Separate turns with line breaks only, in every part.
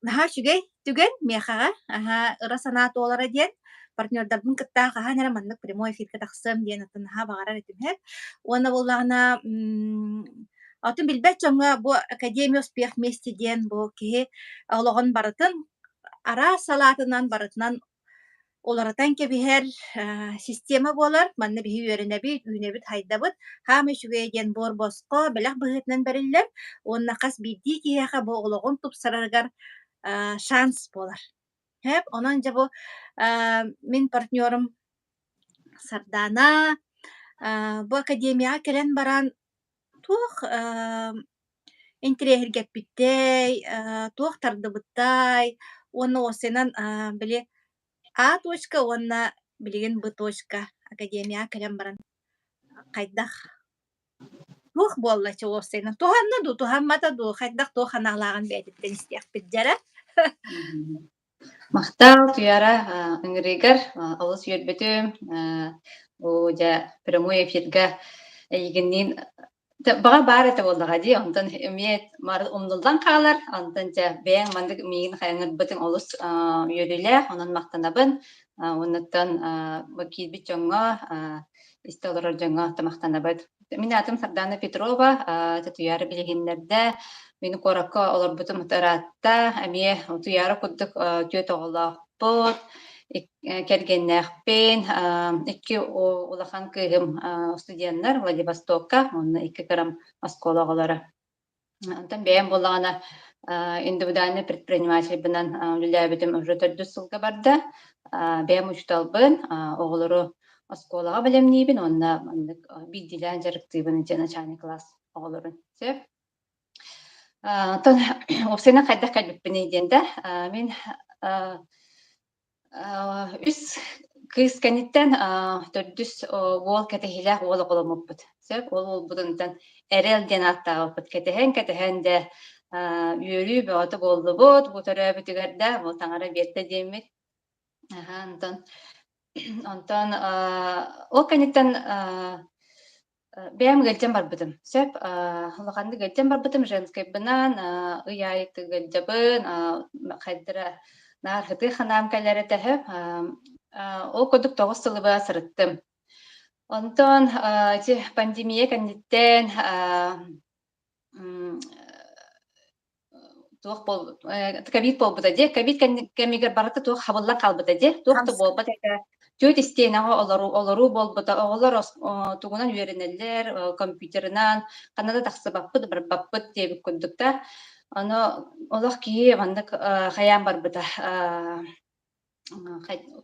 Наһаа чүгэй түгэн миэхаҕа ыра санаа туолара диэн партнердарбын кыттаахаһа нэрэ маннык прямой эфиргэ тахсым диэн атын наһаа баҕарар этимһэр уонна буллаҕына атын билбэт дьоҥҥа бу Академия успех вместе диэн бу киһи олоҕун барытын араа салаатынан барытынан оларатан кэбиһэр система буолар манна биһи үөрэнэбит үүнэбит хайдабыт хаамай чүгэй диэн буор босхо бэлэх быһыытынан бариллар уонна хас биирдии киһиэхэ бу олоҕун тупсарарыгар шанс болар. Хэп, онон жа бу мин партнерым Сардана бу академияга келен баран туох интерьергеппиттей, туох тардыбыттай, уонна осенан били А точка, уонна билигин Б точка академияга келен баран хайдах туох буолла чу осенан туханна ду тухаммата ду хайдах туох ханаалааган бээтиттен истиэхпит жара.
Мактал туяра ыңырыгар олус үйөрбөтүм жа прямой эфирга ийгиннин бага бар это болдага ди онтон эмиет мар умдулдан каалар онтон жа бэң мандык миин хайыңырбытын олус үйөрүлэ онон мактанабын онуттан киирбит жоңго истолорор жоңго тамактанабыт. Мен атым Сардана Петрова, туяра билигиннерде мени коракка олорбутум таратта эмие туяра курдук төт оголооппут кергеннэхпин икки улахан кыыгым студенттер Владивостокка онна икки кырам оскологолора. Онтон бэйэм боллагана индивидуальный предприниматель бынан үлэлээбитим уже 4 сылга барда бэйэм учталбын оголору осколага билемниибин онна бидилэн жарыктыыбын ити начальный класс оголорун сеп. Тон опсена хайдах кайбиппини диэнда мен үс кыыс каниттен төрдүс уол кэтехилэх уол оголомуппут сеп ол будунтан эрел диэн аттаабыппут кэтехэн де үөрүү бөҕөтө буоллубут бу төрөөбүтүгэрдэ бу таҥара биэртэ диэммит онтон ол каниттен бэм гэлжэн барбытым сөп улаханды гэлжэн барбытым женскай бынан ыяйты гэлжабын хайдыра наар хыты ханаам кэлэри тэһэп ол кодук тоҕус сылыбыа сырыттым онтон ити пандемия канниттен туох бол ковид болбута де ковид кемигер барыта туох хабылла калбыта де туохта болбата түйт истиэнага олору болбута оголор тугунан үөренеллер компьютерынан канада тахсыбаппыт барбаппыт диэбит курдукта оно олох кии мандык хаяан барбыта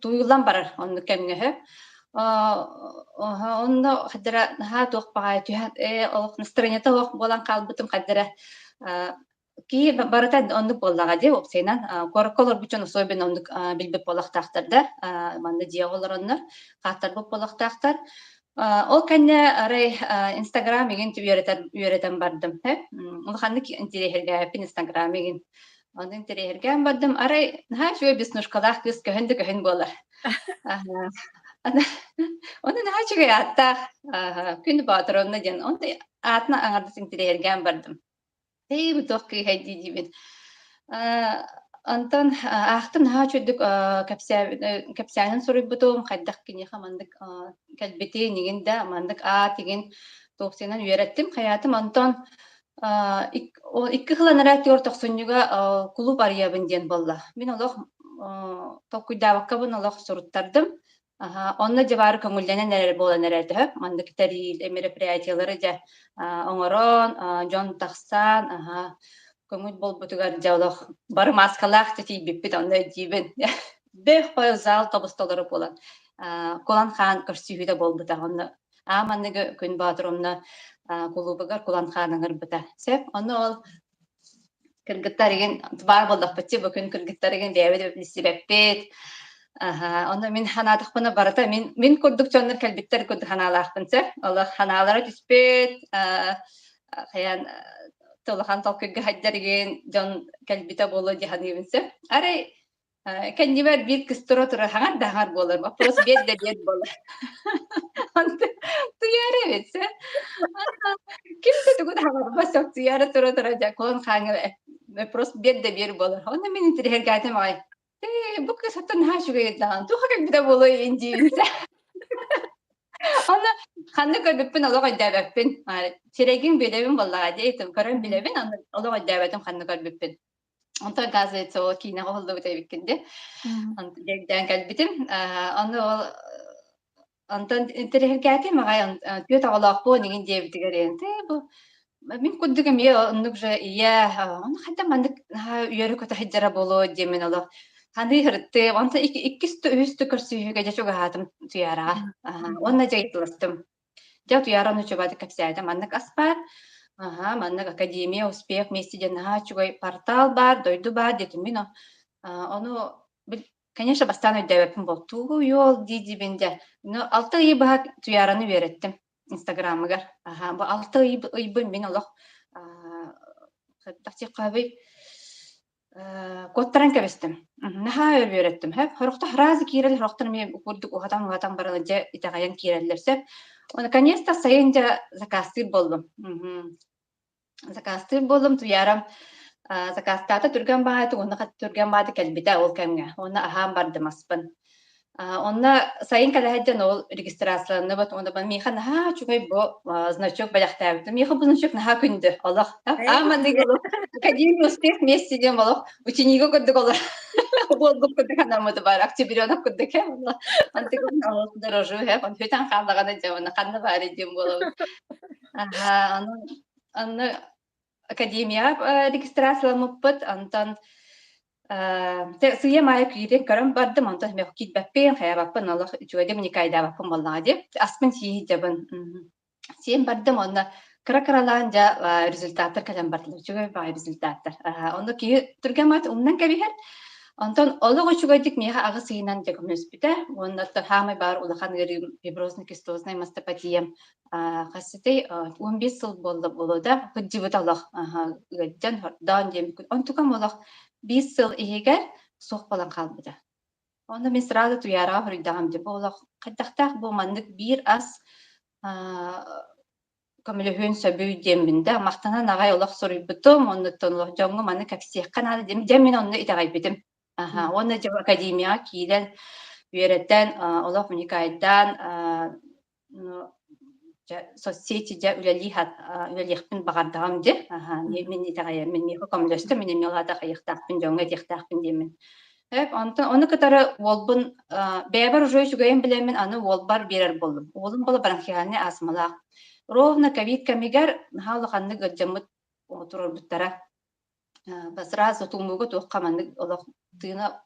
туйулан барар онну кемгеһе онно хадара ха туох пагай түйат олох настроенията олох болан калбытым хадара ки барыта ондук боллага де опсейнан корокколор бучон особенно ондук билбеп болактактарда манды диаголороннор каттар боп болактактар ол канне арай инстаграм еген үйрөтен бардым улаханны интерьергә инстаграм еген онун интерьергә бардым арай ха шуй биснушкалах кыз көһөн болар оны начыга атта күн батыронна ден онда атна аңарды интерьергә бардым бу тохкы хайди дибит Антон ахтын ха чөдүк капсянын суруйбутум хайдах кине хамандык калбете нигинде мандык тиген токсенан үйреттим хаятым Антон икки хыланара төр токсоннуга клуб арыябын ден болла мен олох токуйдабаккабын олох суруттардым онна жабары көңүлденен нерер болан эрете мандык тарил мероприятиялары жа оңорон жон таксан көңүл болбутугар жаолох бары маскалах тетийбиппит онда дибин бэх хой зал тобустолары болан Кулан хан көрсүүдө болбута онна мандыгы күн баатырымна клубыгар Кулан ханыңыр бута сеп онна ол кыргыттарыгын бар болдакпытчы бу күн кыргыттарыгын дебет бисибеппит онда мен ханатыкпына барата мен курдук чоннор калбиттер курдук ханаалаахпын сеп олох ханаалары түспет хаян толахан толкуга хаджарыгын жон калбита боло диханыбынсы арай кандибар бир кыстыра тура хаңар дагар болор вопрос бет болор туяра бетсе кимде тугу дагар басок туяра тура жа кон хаңы просто бед да бер болар. Онна мен интерхергатым ай. Бу кыз хаттан ха шугай дан. Туха как бида боло инди. Онна ханны көрбүппүн олоо гайдабаппин. Сирегин билебин боллага дейтим. Көрөн
Мгм.
билебин, аны олоо гайдабатым ханны көрбүппүн. Онта газет о кине голду битебиккинде.
Мгм.
Ант дегден калбитим. Аны ол антон интерхергатым ай түйөт оголоокпу нигин дебитигерен. Бу Мин куддугам я оннук же я он хадда мандык үйөрү көтө хаджара боло демен оло. Ханы хыртты, онта иккис үстү көрсүгө жачуга хатым туярага.
Мгм.
Онна жайтластым. Я туяраны чубады капсайда мандык аспар. Мандык академия успех вместе дена чугай портал бар, дойду бар дедим мин. Ону конечно бастан өйдөбөпүм бол. Тугу йол диди бенде. Но 6 ай баа туяраны береттим. Инстаграмыгар. Бу 6 ай мен олох тахти кабый коттаран кебестим. Наха өрбөрөттүм. Хеп хорохта харазы кирел хорохтар мен курдук ухатан ухатан баран же итагаян киреллерсе. Наконец-то сайынча закастыр болдум. Закастыр болдум туярам. Закастата түргөн бааты, онна кат түргөн бааты келбите ол кемге. Онна ахам бардым аспын. Онна сайын калахаджан ол регистрацияланны бат, онда ban миха наха чугай бо значок бадахтабыты. Миха бу значок наха күнді. Аллах.
Эй,
Мандык олох. Академия успех вместе дем олох. Учениго көрдүк олар. Болдук көрдүк анамыды бар. Октябрёнок көрдүк. Мандык олох дорожу. Он хөтен каллагана жабына канны бар дем болобу. Аны академия регистрацияланмаппыт. Антан сыя мая күйрен көрөн бардым, онтон мен китбеппен хаябаппын, Аллах үчүгөдө мени кайдабаппын боллага аспын сии жабын. Сиен бардым, онна кыра-кыралаан жа результаттар кэлэн бардылар, үчүгө бай результаттар. Онда кии түрген мат умнан кебихер, онтон олог үчүгөдик меха агы сыйынан жагымыспите, оннаттан хамай бар улахан гырым фиброзный кистозный мастопатия. Хасытай 15 жыл болда, кыджыбыт Аллах гыджан хордан дем. Онтукам Аллах 5 жыл егер соқ балан қалбыды. Онда мен сразу туяра хүрдағам деп олақ қайдақтақ бұл мандық бір ас көмілі сөбүй дембінде мақтанан ағай олақ сұрый бұтым, онды жоңғы маны кәпсек қанады дем, мен онды итағай бітім. Онды жау академия кейден үйереттен олақ уникайдан соцсети жа үлелихпин бағардағам де. Мен итағай, мен меха көмілесті, мен емелада қайықтақпын, жоңға дияқтақпын демен. Оны кытары олбун бәбір жой жүгейін білемін, аны олбар берер болдым. Олым болы бронхиальный астмалақ. Ровно ковид камигар халы ханны гыджамыт отырор буттара. Сразу тумугу тоққаманды олақ тыына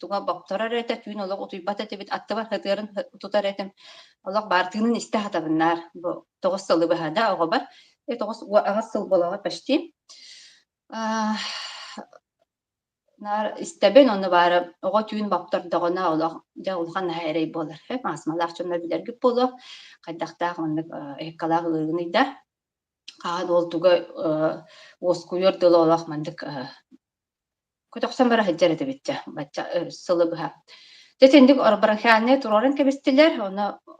туға бақтарар әті, түйін олақ отуйбат әті бет атты бар хатырын тұтар әтім. Олақ бар тыынын істі хатабыннар. 9 сылы бұхада оға бар. 9 сыл болаға пәшти. Нар истебен оны бары оға түйін баптардығына олақ жа улхан хайрай болар. Асмалақ чондар білергі болу. Қайдақтақ онды эккалақ ұлығынайда. Қаған ол туға оскуйор дылы олақ мандық көтөксөн бара хаджар эте битче. Бача сылы бұха. Тетендік бронхиальный турорын кебестілер,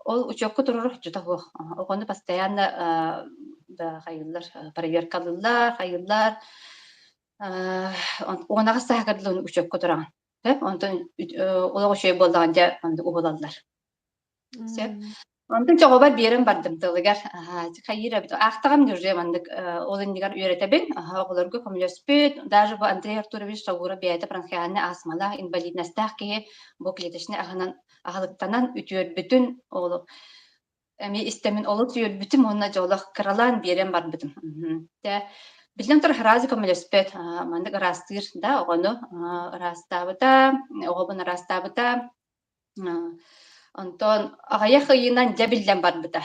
ол учокку турору жута бұл. Оғаны постоянно хайылар, проверкалылар, хайылар. Оғанаға сағырдылын учокку туран. Онтон олығы шөй болдаған жа ұғылалар. Онтон жоғабар берім бардым тылығар. Хайыр әбіт. Ақтағам жүрже мандық олындығар үйретебін. Оғыларғы көмілеспет. Даже бұл Андрей Артурович Сауыра бәйті бронхиальный астмала инвалидностях кейі бұл клеточный ағалықтанан үтіөр бүтін олы. Әме істемін олы түйөр бүтін онына жоғылақ қыралан берім бар бүтін. Билден тұр харазы көмілеспет. Мандық растыр да оғыны растабыта, оғыбын растабыта. Антон ағая қиынан жабілден бар бұта.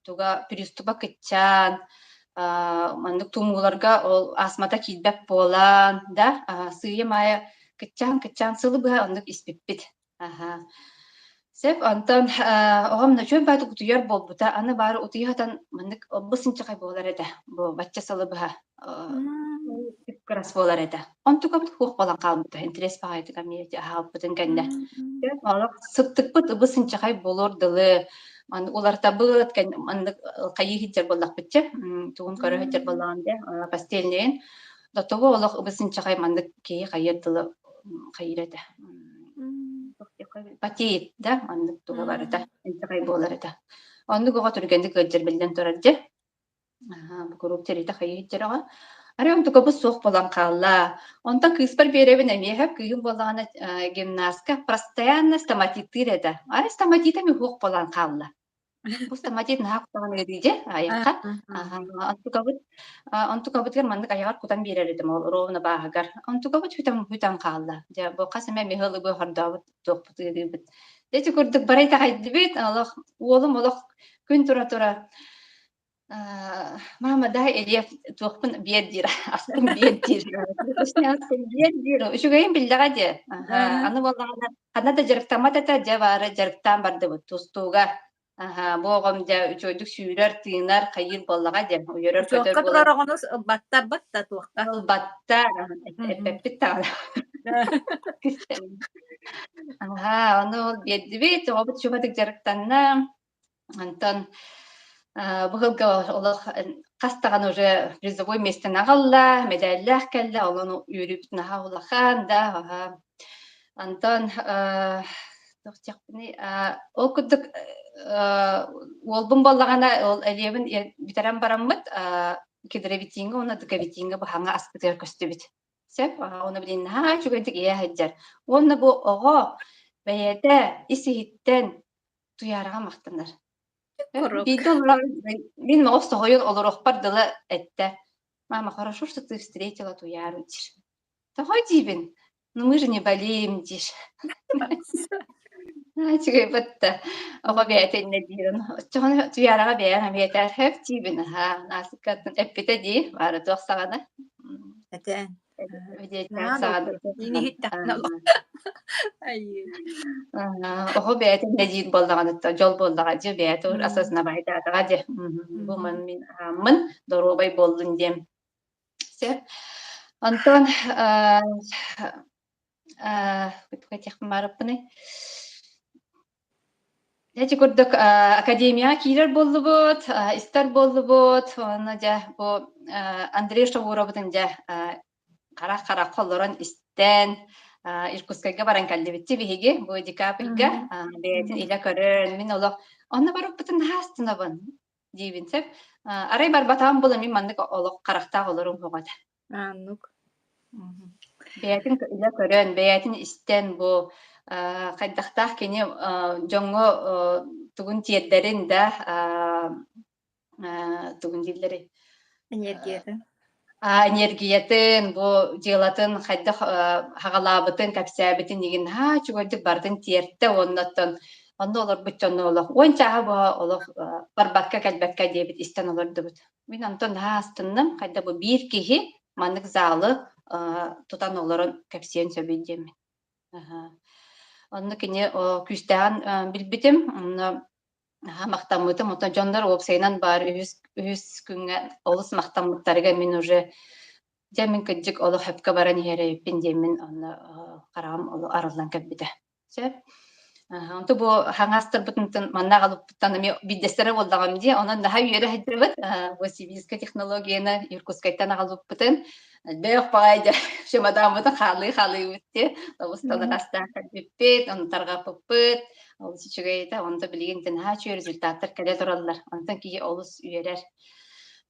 Туға приступа кітчан, мандық тумуларға ол асмата кейдбәк болан, да, сүйе мая кітчан сылы бұға ондық іспеппет. Сеп, Антон оғам нөчөн бәді ұтыяр бол бұта, аны бары ұтыяқтан мандық бұсынчы қай болар еді, бұл бәтче сылы бұға. Крас болар еді. Он туға бұт хуқ болан қал бұта, интерес бағайды қамиеті ағал бұтын кәнді. Сыптық бұт ұбысынчы қай болор дылы, олар табыт, қайы хиттер болақ бітче, туғын көрі хиттер болағын де, пастелнейін. Дотого олох ыбысын чахай мандык кии хайырдылы хайырата. Патиит, да, мандык туга барыта. Чахай боларыта. Онду гога түргенди кыджыр билден тураржы. Бу куруп терита хайыржырага. Аре он туга бу суох болан калла. Онтан кыспар беребин эмиэхэп кыйын болана гимнастка постоянно стоматиттыр эта. Аре стоматита ми хуок болан калла. Бу стоматит наак таган эдиже аякка. Онтукабыт маннык аягаар кутан берер идим ол ровно баагар. Онтукабыт хүтан калла. Жа бу касыма мехылы бу хардабыт токпут эдибит. Дети курдук барайта хайдыбит. Аллах уолум олох күн тура мама дай элев тохпун биеддир. Астын биеддир. Астын биеддир. Үшүгейин билдага же. Аны боллагана канада жарыктамата жа бары жарыктан барды бу тустууга. Боғым жа үчөйдүк сүйрер тыынар кайыр боллага же. Уйөрөр көтөр
Чуокка
болар.
турарогонус баттар батта туакка.
Ол батта эппеппит тагына. Аны ол биеддибит. Обут чубадык жарыктанна. Антон быһылга олох кастаган уже призовой местен агалла, медаллах келле, олону үйрүп наха улахан да. Антон тохтякпыны ол кудук олбун боллагана ол элебин битерен бараммыт кедеребитинге уна дыкабитинге бу ханга аспытыр көстүбүт. Сеп оны билин ха чугадык ия хаджар. Оны бу ого бәйәтә исихиттен туярага мактанар. Мин остогойон олорохпар дыла этте. Мама, хорошо, что ты встретила ту яручиш. Тогой дибин. Ну мы же не болеем, диш. Чигай батта. Ого бәйтен недирен. Чогон ту ярага бәян бәйтер хеп дибин. Насыкатын эппете ди. Бары тоқсагана.
Этен.
Өдетен сагады.
Ini hitta.
Ого бәйтен недир болдаганы жол болдага же бәйтен асасына байтатага же. Бу мен аммын доробай болдун дем. Сеп. Антон битгатих марапны. Яти курдук академия кирер боллубут, истер боллубут, аны жа бу Андрей Шавуровдун жа кара коллорон истен Иркутскайга баран калдыбытты биһиги бу декабрьга бээтин илэ көрөр мин олох онна барыппытын хаастынабын дийбин сеп арай барбатаан була мин мандык олох карактаах олорум хугата.
Аннук.
Бээтин илэ көрөн бээтин истен бу кайдахтаах кини жоңго тугун тиердерин да тугун дилleri
Энергията.
Энергиятын, бу жылатын хайдах хагалабытын, капсябытын деген чугойдук бардын тиерте оннаттан. Онда олар бутчонно олох. Ончаға бу олох барбакка калбакка дебит истен олар дебит. Мен антон астынным, хайда бу бир кихи манык залы тутан оларын капсиен сөбейдем. Онны кини күстән билбитим. Мактамытым, ота жондар опсайнан бар үз күнгө олус мактамыттарга мен уже жамин кыджык олу хөпкө баран херепин демин аны карам олу арылдан кепбите. Сеп. Онту бу хангастыр бутунтун манна галыптан эми бидестере болдагам ди, онан daha үйөрө хәдербит. Бу сибирская технологияны Иркутскайдан агалыптын. Бэх пайда шемадамыта халы битти. Табыстан гастан кеппет, он таргапыппыт. Ол сичүгейта онда билигентен хачы результаттар келе тураллар. Онтан кии олус үйөрөр.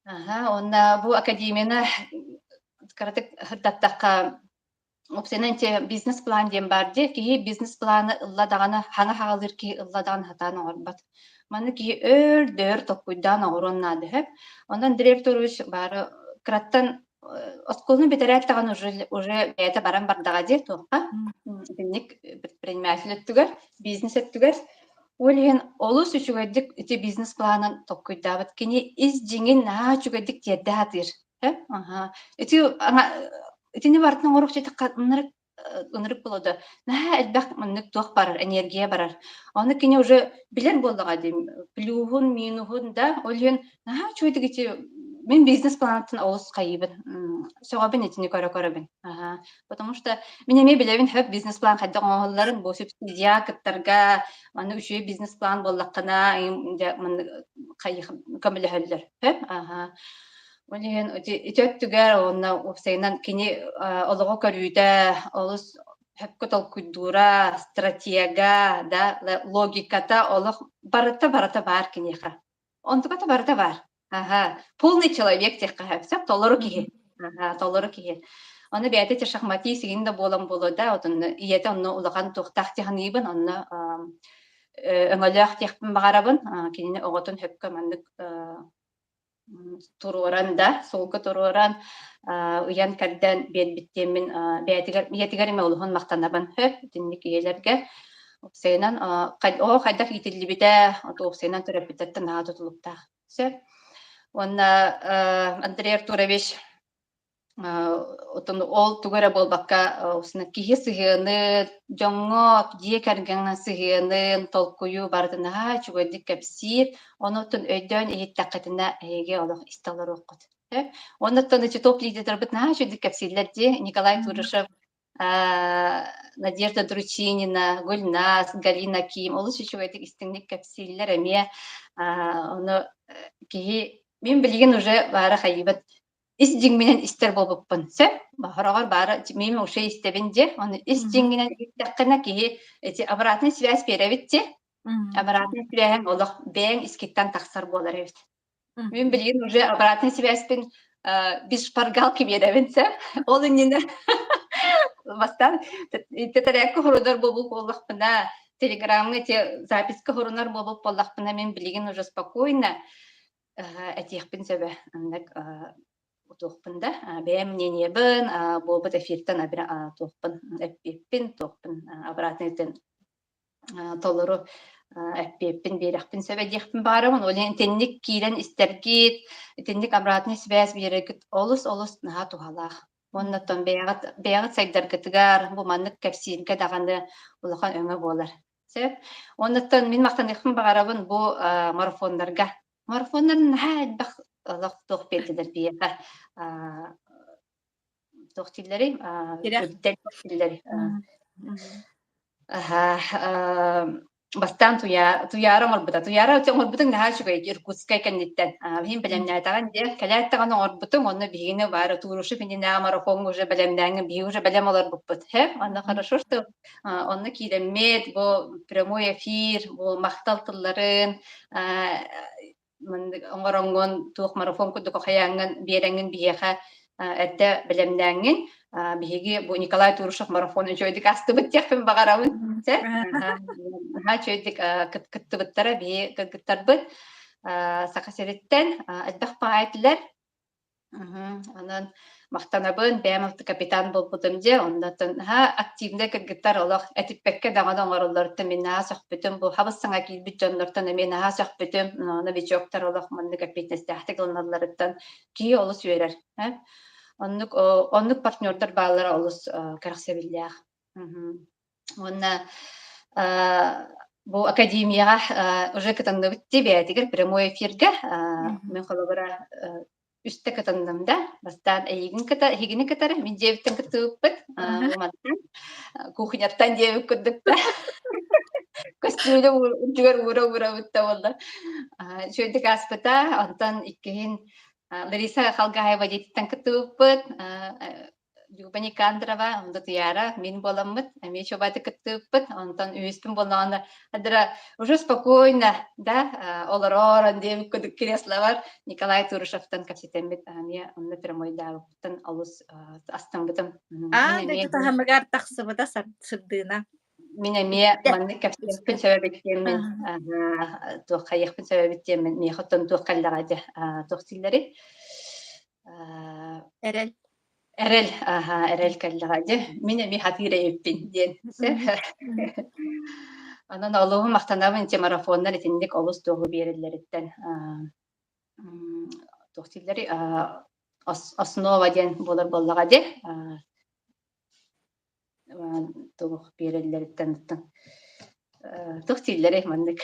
Онна бу академияны каратык хырдаттакка опсененте бизнес план дем барды. Кии бизнес планы ылладаганы хана хагалыр ки ылладаган хатаны орбат. Маны кии өр токуйдан ороннады хеп. Ондан директоруш бары краттан осколны бетерәттаган уже это баран бардага де тоққа. Динник предпринимательлектүгөр, бизнесеттүгөр. Олен олус үчүгөдүк ити бизнес планын токуйдабыт кини из жиңин чүгөдүк тиерде хатыр. Ити итини бартын орукча ынырык болоду. Элбак мынык туак барар, энергия барар. Аны кини уже билен болдага дейм. Плюхун, минухун да. Олен чүгөдүк ити мен бизнес планатын олус кайыбын. Согабын этини көрө-көрөбүн. Потому что мен эме билебин хөп бизнес план кайда оңолларын бу субсидия кыттарга, аны үчү бизнес план боллаккана, мен кайы көмөлөһөллөр. Хөп. Олиһин үтөттүгэр онна упсайнан кини олого көрүүтэ олус хөпкө толкуйдуура стратега да логиката олох барата бар киниха. Онтуката барата бар. Ага, полный человек тех кахапсак толору киһи.
Мгм.
Ага, толору киһи. Оны бәйте те шахмати сигин да болам болода, отын иете онно улахан тухтах технибын, онно өңөлөөх техпин багарабын, кинини оготун хөпкө маннык туруоран да, солка туруоран уян каддан биэдбиттиэммин биэтигэр эме улуһун мактанабын хөп, тинник иелерге. Упсайнан, хайдах итиллибитэ, упсайнан төрөппүттэттэн наға тутулуптаах. Сөп. Онна Андрей Артурович отон ол тугара болбакка усна киһи сыһыаны жоңҥо дие кэргэҥҥа сыһыаны толкуйу бардынаһа чугойдик кэпсиир онуттун өйдөөн иһиттаккытына эйге олох исталаруоккут онуттун ичи топ лидербыт наһа чугойдик кэпсииллер ди Николай Турышев, Надежда Дручинина, Гульнас, Галина Ким олус чугойдик истиңник кэпсииллер эмиэ ону киһи мен билигин уже баара хайыбыт ис жиңменен истер болбуппун. Бахарагар бары мими уше истебин же, оны ис жиңменен иттаккана киһи эти обратная связь беребит же. Обратная связь олох бэң искиттан тахсар болар эбит. Мен билген уже обратная связьпин без шпаргалки беребин се. Ол инне бастан тетарекко хорудар болбуп боллахпына, телеграммы те записка хорунар болбуп боллахпына мен билген уже спокойно этихпин себе. Тухпын да, бәм мнениебін, болбыт эфиртен тухпын, эппин, тухпын, обратныйден толыру эппин, берекпин, сөбәдекпин барымын, олен тенник кийлен истергит, тенник обратный связь берегит, олус наға тухалақ. Оннаттан бәғыт сайдаргытыгар, бұл маннык кәпсиінке дағанды улахан өңі болар. Оннаттан мен мақтанықпын бағарабын бұл марафондарға. Марафондарын әдбақ лохтох петидер биеха тохтиллери өбдәлләри бастан туяра морбута туяра морбутун наха чугай иркутскай кенниттен бин белемнәтаган де каляттаган орбутун онны бигине бары турушы бинина марафон уже белемнәң би уже белем алар буппут анда хорошо что онны килеммет бу прямой эфир бу макталтылларын оңгороңгон туох марафон кудук хаяңган биереңгин биеха этте белемнәңгин биһиги бу Николай Турушев марафонун чөйдик астыбыт тяхпин багарабын чөйдик кыттыбыттара бии кыттарбыт сакасереттен элбах паайтлер анан мактанабын бәмовты капитан болбутум же ондатын активде кыргыттар олох этиппекке дагана оңороллорты мен сөхбүтүм бу хабыссаңа килбит жоннортон мен сөхбүтүм новичоктар олох манны капитнестахты кылналларыттан ки олус үйрер оннук партнердор баалар олус караксебиллях онна бу академияга уже кытанныбытти бээтигер прямой эфирге мен холобара үстө кытандым да бастан хигини кытары мен жебиттен кытыыппыт кухняттан жебип кырдык да костюмде үжүгөр ура бутта болду чөйдүк аспыта онтон иккиин Лариса Халгаева жеттен кытыыппыт Люба Никандрова, онда туяра, мен боламмыт, мен чобаты кыттыппыт, онтон үйіспін болағанда, адыра уже спокойно, да, олар-оран дейм күдік кресло бар, Николай Турышевтан капсетембет, мен онда прямой дағыптан алыс астан бұтым.
Дайты тахамыгар тақсы бұда сырдыына.
Мен әме манны капсетемпін сөбәбеттемін, туқ қайықпын сөбәбеттемін, мен құттын туқ қалдағады туқсиллері.
Әрел.
Эрел каллагаде. Ми хатыра эппин ден. Анан олугу мактанабын те марафондар этинник олус тогу берилериттен. Тохтиллери основа ден болар боллагаде. Тогу берилериттен. Тохтиллери мандык.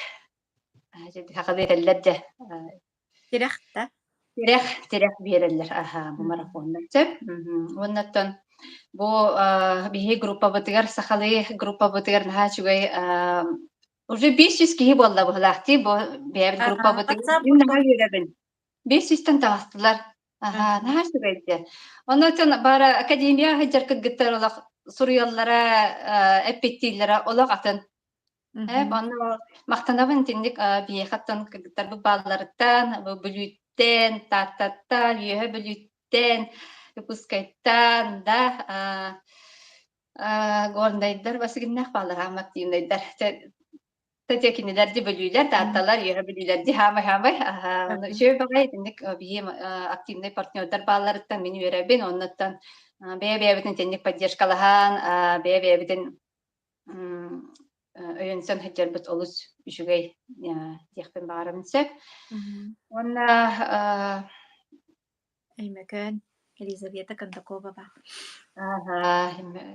Жеди хакадыреллерде.
Тирахта.
Тирах берелер, бу марафондар сөп. Оннаттан бу биһи группа бытыгар сахалы группа бытыгар наха чугай уже 500 киһи болла бу халакти бу бэбит группа бытыгар наха йөрәбен. 500 тан табастылар. Ага, наһаа сүгэйдэ. Онотон бара академия хаҗаркыт гыттар олох сурыяллара, эппеттилләре олох атын. Онно мактанабын тинник биехаттан гыттар бу балларыттан, бу бүлүттен, таттаттан, үйе бүлүттен, выпускайттан да гордайдар басыгыннах баллар амактыйнайдар. Тетекинилер ди бөлүлөр, таатталар, үйе бүлүлөр ди хамай. Шөй багай тинник бие активный партнердар балларыттан мени үйрәбин, оннаттан бәбәбитин тинник поддержкалахан, бәбәбитин өйөнсөн хаджарбыт олус үшүгэй диэхпин баарымын сөп. Онна
Эймекен Елизавета Кондакова ба.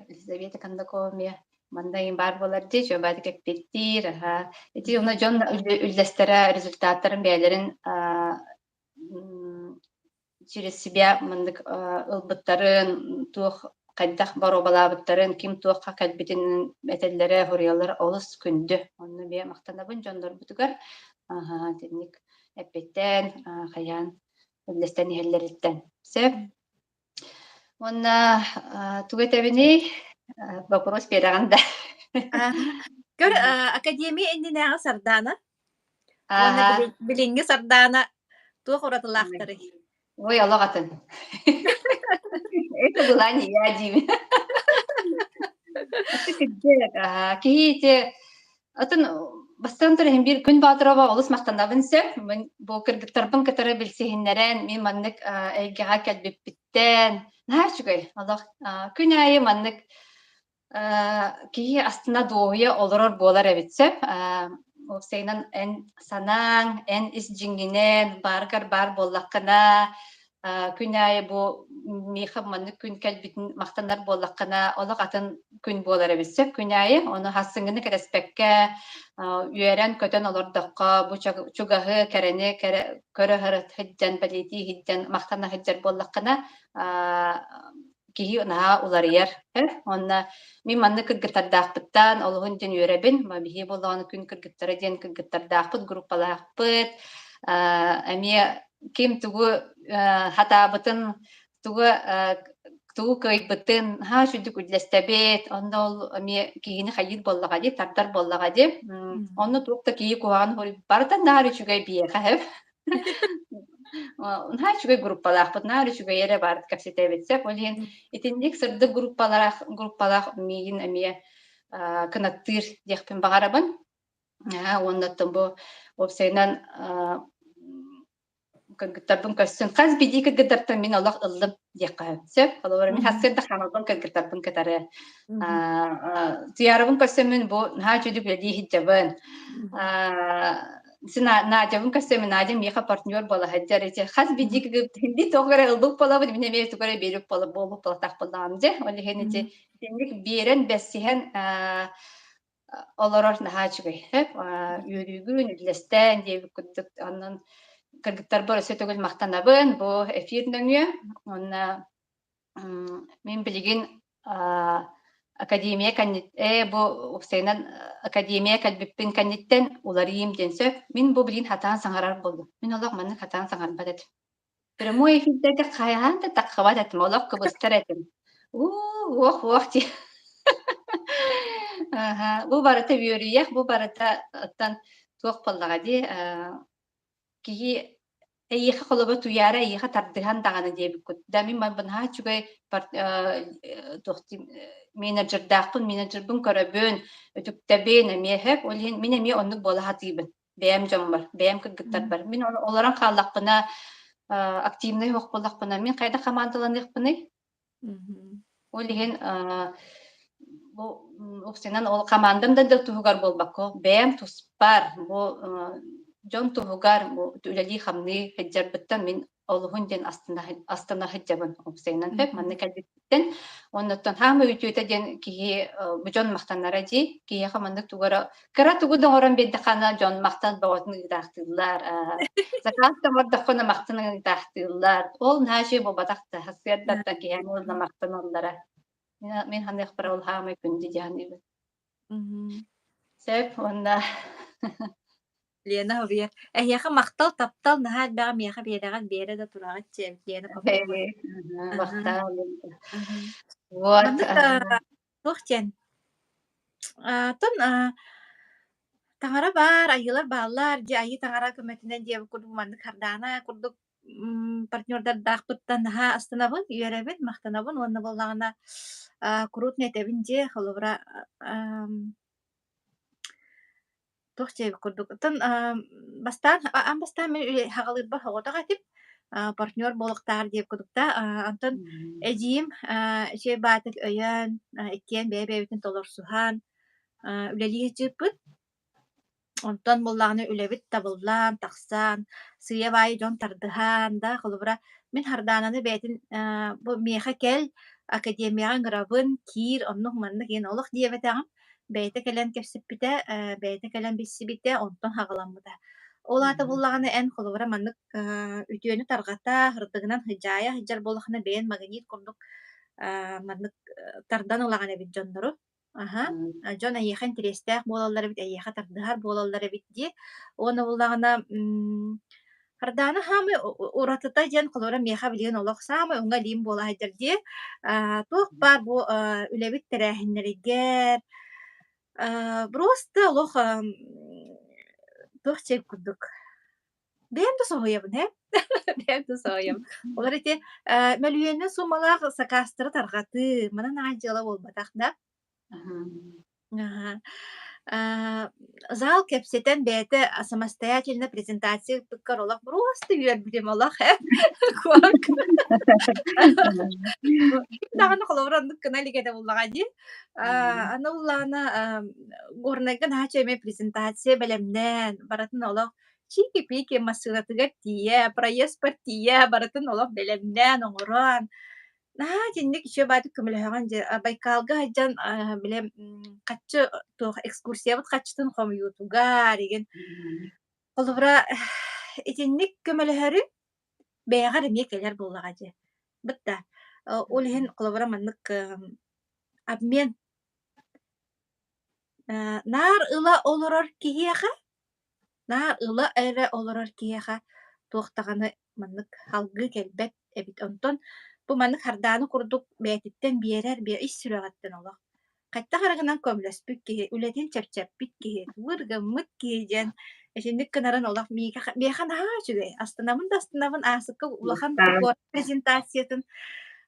Елизавета Кондакова мне мандайын бар болар ди, жобады кеппеттир. Эти уна жон үллестері результаттарын бәлерин через себя мандык ылбыттарын туох кайдах баробалабыттарын ким туохка кэлбитин этеллере хуриялар олус күндү. Онны бия мактанабын жондор бутугар. Тенник эппеттен, хаян үллестен иһеллериттен. Сөп. Онна тугетебини вопрос бераганда.
Гөр академия эндинега сардана. Онна билинги сардана туох уратылаахтары.
Ой, аллахатын. Это была не я, Диме. Кихите, атын бастан турин бир күн батырова олус мактанабын сөп, мен бу кыргыттарбын кытары билсехиннерен, мен маннык эйгега келбиппиттен, наачугай, аллах, күн айы маннык кихи астына доуя олорор болар эбит сөп, Оксайнан эн санаң, эн ис жиңгинен, баргар бар боллаққына, күн айы бу мейхам манны күн кәлбитін мақтанар боллаққына, олық атын күн болар әбісіп, күн айы, оны хассыңыны кәреспәкке, үйерен көтен олордаққа, бу чугағы кәрені көрі ғырыт хыджан, балети хыджан, мақтана хыджар боллаққына, кихи наha уларыяр. Онна мен манны кыргыттардаақпыттан, олығын ден үйрәбін, бихи болағаны күн кыргыттары ден кыргыттардаақпыт, группалаақпыт, әме кем тугу хатабытын, тугу кайбытын, шүдік үдләстәбет, онда ол әме кейіні хайыр боллаға де, тардар боллаға де, онны туқта кейі куағын хori бардан нары чүгай бие қағып. Чүгай группалаақпыт, нары чүгай ере барды кәпсетәбетсек, олен етіндек сырды группалақ мейін әме кынаттыр декпен бағарабын. Оннаттан бұл опсайнан кыргыттарбын көссүн. Қаз биди кыргыттарбын мен Аллах ылдым декка сөп. Олар мен хасырда хамалбын кыргыттарбын кытары. Зиярабын көссөмүн бу ха жүдүк биди хиджабын. Сина Надябын көссөмүн Надям меха партнер бола хаджар эти. Қаз биди кыргыттарбын тогара ылдык болабы мен эме тогара берип болуп болтак болам же. Оле хенети тендик берен бессиген олорор нахачыгы. Юрүгүн үлестен деп күдүк анын кыргыттар бар сөтөгөл мактанабын бу эфирнөңү онна мен билген академия канит бу Оксайнан академия калбиппин каниттен улар ийимденсө мен бу билген хатаан саңарар болду. Мен олох маны хатаан саңарбат этим. Прямой эфирдеги каяан да таккабат этим олох кыбыстар этим. Ох ти. Бу барата биория, бу барата аттан туох боллага ди кии эйха холоба туяра эйха тардыган даганы деп күт. Дамин мен бана чугай тохти менеджербин көрөбүн, өтүктөбүн эмехеп, олен мен эме оннук бола хатыбын. Бэм жомбар, бэм кыгыттар бар. Мен оларан каллакпына активный хок боллакпына, мен кайда командаланыппыны. Олен бу Оксайнан ол командамда да тугар болбакко. Бэм туспар, бу Жон тугар үлели хамны хеджарбыттан мен олугун ден астана хеджабын Оксайнан пеп манны калбиттен оннотон хамы үтүтө ден кии жон мактанара ди кии хаманды тугара кара тугудон оран бедде хана жон мактан баватын дактылар закатта мордакона мактаны дактылар ол наше бо батакта хасыядда кии мурна мактаналлара мен хандык бар ол хамы күндү жаны сөп онда
Лена Ховьер. Эһиэхэ махтал таптал наһаат бэҕэ миэхэ биэдэҕэт биэрэ да тураҕат чэбит Лена Попова. Ага,
Бахта.
ага.
Вот.
Маннык туох чэн. Тон таҥара баар, айылар бааллар, дьэ айы таҥара көмөтүнэн диэбит курдук маннык хардаана курдук партнердар даахпыттан наһаа астанабын, үөрэбин, махтанабын, уонна боллаҕына курут нэтэбин дьэ, холобура туох чэбит курдук. Тон бастаан, ан бастаан мен хаҕалыырба хоҕотох этип, партнер буолуктаар диэп курдукта, онтон эдиим чэй баатык өйөн, иккиэн бэйэ-бэйэбитин толорсуһаан, үлэлиир дьыппыт. Онтон буллаҕына үлэбит табыллаан, тахсаан, сыйа баайы дьон тардыһаан да, холобура мин хардаананы бэйэтин бу миэхэ кэл академияҕа ыҥырабын, киир, оннук маннык иэн олох диэбэтэҕим, бэйэтэ кэлэн кэпсиппитэ, бэйэтэ кэлэн биссибитэ, онтон хаҕаламмыта. Олаата буллаҕына эн холобура маннык үтүөнү тарҕата, хырдыгынан хыдьаая хыдьар буолаххына бэйэн маганиит курдук маннык тардан ылаган эбит дьоннору. Ага. Дьон эйиэхэ интерестээх буолаллар эбит, эйиэхэ тардыһар буолаллар эбит дии. Уона буллаҕына хардаана хаамы уратыта диэн холобура миэхэ билигин олох саамы уҥа лиим буолаһыдьар дии. Туох баар бу үлэбит тэрээһиннэригэр, просто олох туох чэй курдук. Бэйэм да соһуйабын, бэйэм да соһуйабын. Олар ити мөлүөннүн сумалаах сакаастары тарҕаты, мана наадьыала буолбатах да. Ага. Зал кэпсэтэн бэйэтэ самостоятельно презентация тыккар олох просто үөрбүтем олох, Куак. Даганы холобура оннук кына илигэтэ буллаҕа дии. Аны буллаҕына горнайга наһаа чэймэ презентация бэлэмнэн баратын олох чики-пики массыынатыгар тиийэ, проезд бар тиийэ баратын олох бэлэмнэн оҥорон. Динник иче баатык көмөлөһөҕөн Байкалга хаджан билем каччы туох экскурсиябыт каччытын хомуютугар иген. Холобура итинник көмөлөһөрүн бэйэҕэр эмиэ келэр буллаҕа дии. Бытта ол иһин холобура маннык обмен наар ыла олорор киһиэхэ, наар ыла эрэ олорор киһиэхэ туохтаҕаны маннык халгыы кэлбэт эбит. Онтон бу маннык хардааны курдук бэйэтиттэн биэрэр ис сүрэҕэттэн олох. Хаттах арыгынан көмлөспүт киһи, үлэтин чэпчэппит киһи, выргыммыт киһи диэн эсинник кынарын олох миэхэ наһаа үчүгэй. Астанабын да астанабын аасыкка улахан презентациятын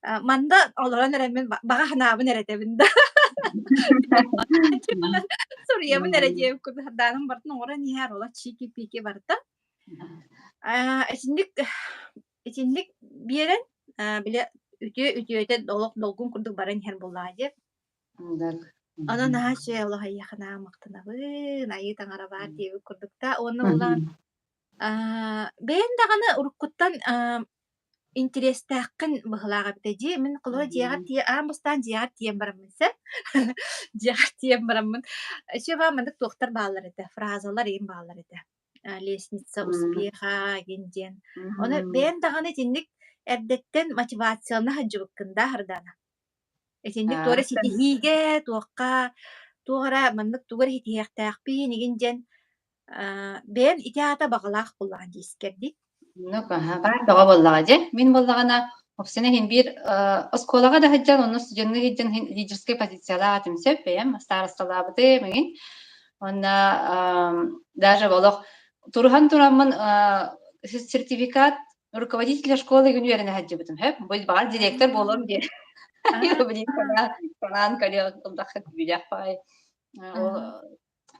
манда олорон эрэммин баҕа ханаабын эрэтэбин да. Сурыйабын эрэ диэбит курдук хардааным бартын оҥорон иһэр олох чики-пики барда. Итинник биэрэн билэ үтүөтэ олох долгун курдук баран иһэр буллаҕа диэп. Ана наһаа чэй олох айыаханаа мактанабын, айыы таҥара баар диэбит курдукта. Уонна буллаҕын бэйэн даҕаны уруккуттан интерестэххин быһылааҕа бита дии. Мин холора дьиэҕэр тие бастаан дьиэҕэр тиэм бараммын сэ. Дьиэҕэр тиэм бараммын. Эче баа мандык туохтар бааллар этэ, фразалар иим бааллар этэ. Лестница успеха ген диэн. Оны бэйэн даҕаны итинник эрдэттэн мотивациялна хаджыбыккында хардаана. Итинник туора ситиһиигэ туохха туора мандык тугар хитиэхтээхпиин иген диэн бэйэн итиаата баҕалаах буллаҕын диискерди.
Бар баҕа боллаҕа дьэ. Мин боллаҕына опсине хин бир осколаҕа да хаджан, онно студенны хиджан лидерский позициялаҕа тимсеп, бэйэм старосталаабыты мэгин. Онна даже волох турхан тураммын сертификат руководителя школы университета хаджыбытым. Бұл бағар директор болом дие. Канан калия томдахат биляпай. Ол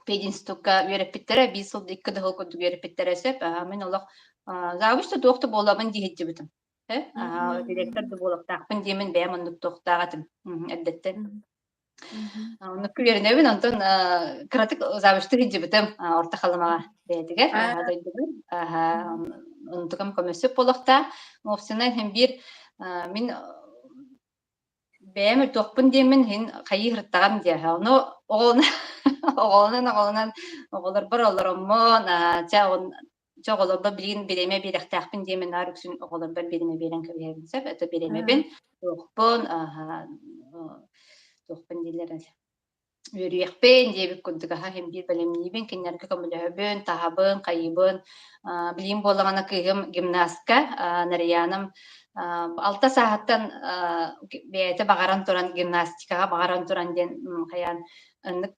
пединстукка үйреппиттере, бисыл дикка дыгыл көндүк үйреппиттере сеп, мен олох завучта доқты боламын дие хаджыбытым. Директор да болоқтақпын деймін бәйім ондық тоқтағатым. Әддеттен. Оны күлерінебін, онтон кыратык завучты хаджыбытым орта қалымаға бәйдігер. Онтығым көмөсіп болықта. Офсынан hem bir min бәйім тоқпын деймін, хен қайы ғырттағам дей. Оны оғылынан оғылар бір оларымын, жоғылырба білген береме беректақпын деймін, ар үксін оғылырба береме берен көбейбінсіп, әті береме бен тоқпын дейлер. Үрüөхпен диэбит курдугаха hem bir белемнибин киннерге көмөлөһөбүн, таһабын, кайыбын, билим боллаҕана кыыгым гимнастка, Нарьяным алта сааттан бэйэтэ багаран туран гимнастикага багаран туран диэн хаяан ыннык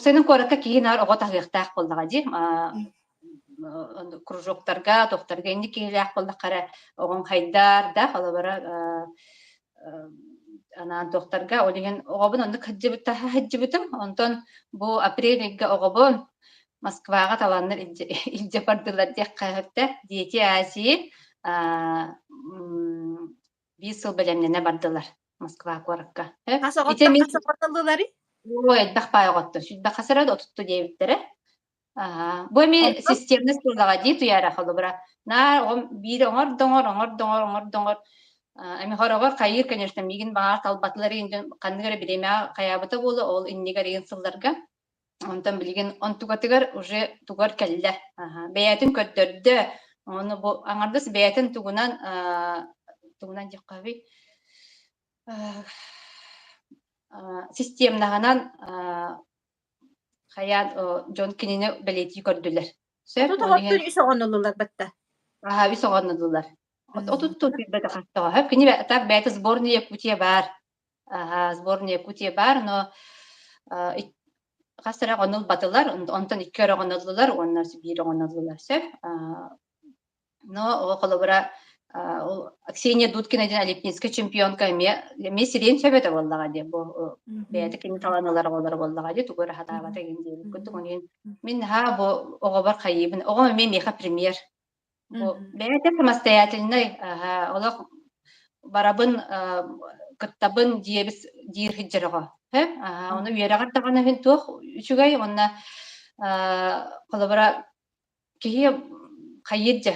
сенин коракка киһинаар оҕо таһыахтаах боллаҕа ди кружоктарга, тохтарга инди киһилээх боллахара оҕон хайдар да холобара анаан тохтарга олиген оҕобун оннук хаджыбытым, онтон бу апрель оҕобун Москвага таланнар илдьэ бардылар диэх хаһыттар диэти Азии 5 сыл белемнене бардылар Москва куоракка.
Хасоҕотто хасоҕотоллулары?
Ой, эдбэх баайоҕотто, сүтбэх хасарад отутту диэбиттэрэ. Бу эми
Онтон
системный сурдага дии туяра холобура. Наар биир оҥор. Эми хорогор хайыр, конечно, мигин баар талбатлары инден канныгара биремя каябыта болу ол иннигер иген сылларга. Онтон билген онтугатыгар уже тугар келле. Бэйэтин көттөрдө. Оны бу аңардыс бэйэтин тугунан жаккаби системнагынан хаян жон кинини белети көрдүлөр. Сөп
отутоҕоттун үс оҕонноллулар батта.
Үс оҕоннодулар. Отутту билбете хаттага. Хөп кини так бэйэти сборная Якутия бар. Сборная Якутия бар, но хасара онул батылар, онтон икки оҕонноллулар, оннар бир оҕонноллулар сөп. Но о холобура Ксения Дудкина ден олимпийская чемпионка эме сирен сөбөтө боллага де бу бэйэти кини таланалар олар боллага де тугура хатаабата гендиэбит куттук онин мен бу оҕобар хайыбын оҕом эме меха премьер бу бэйэти самостоятельный олох барабын кыттабын диэбис диир хиджерого оны үерагар тагана туох үчүгай онна холобура киһи хайыджа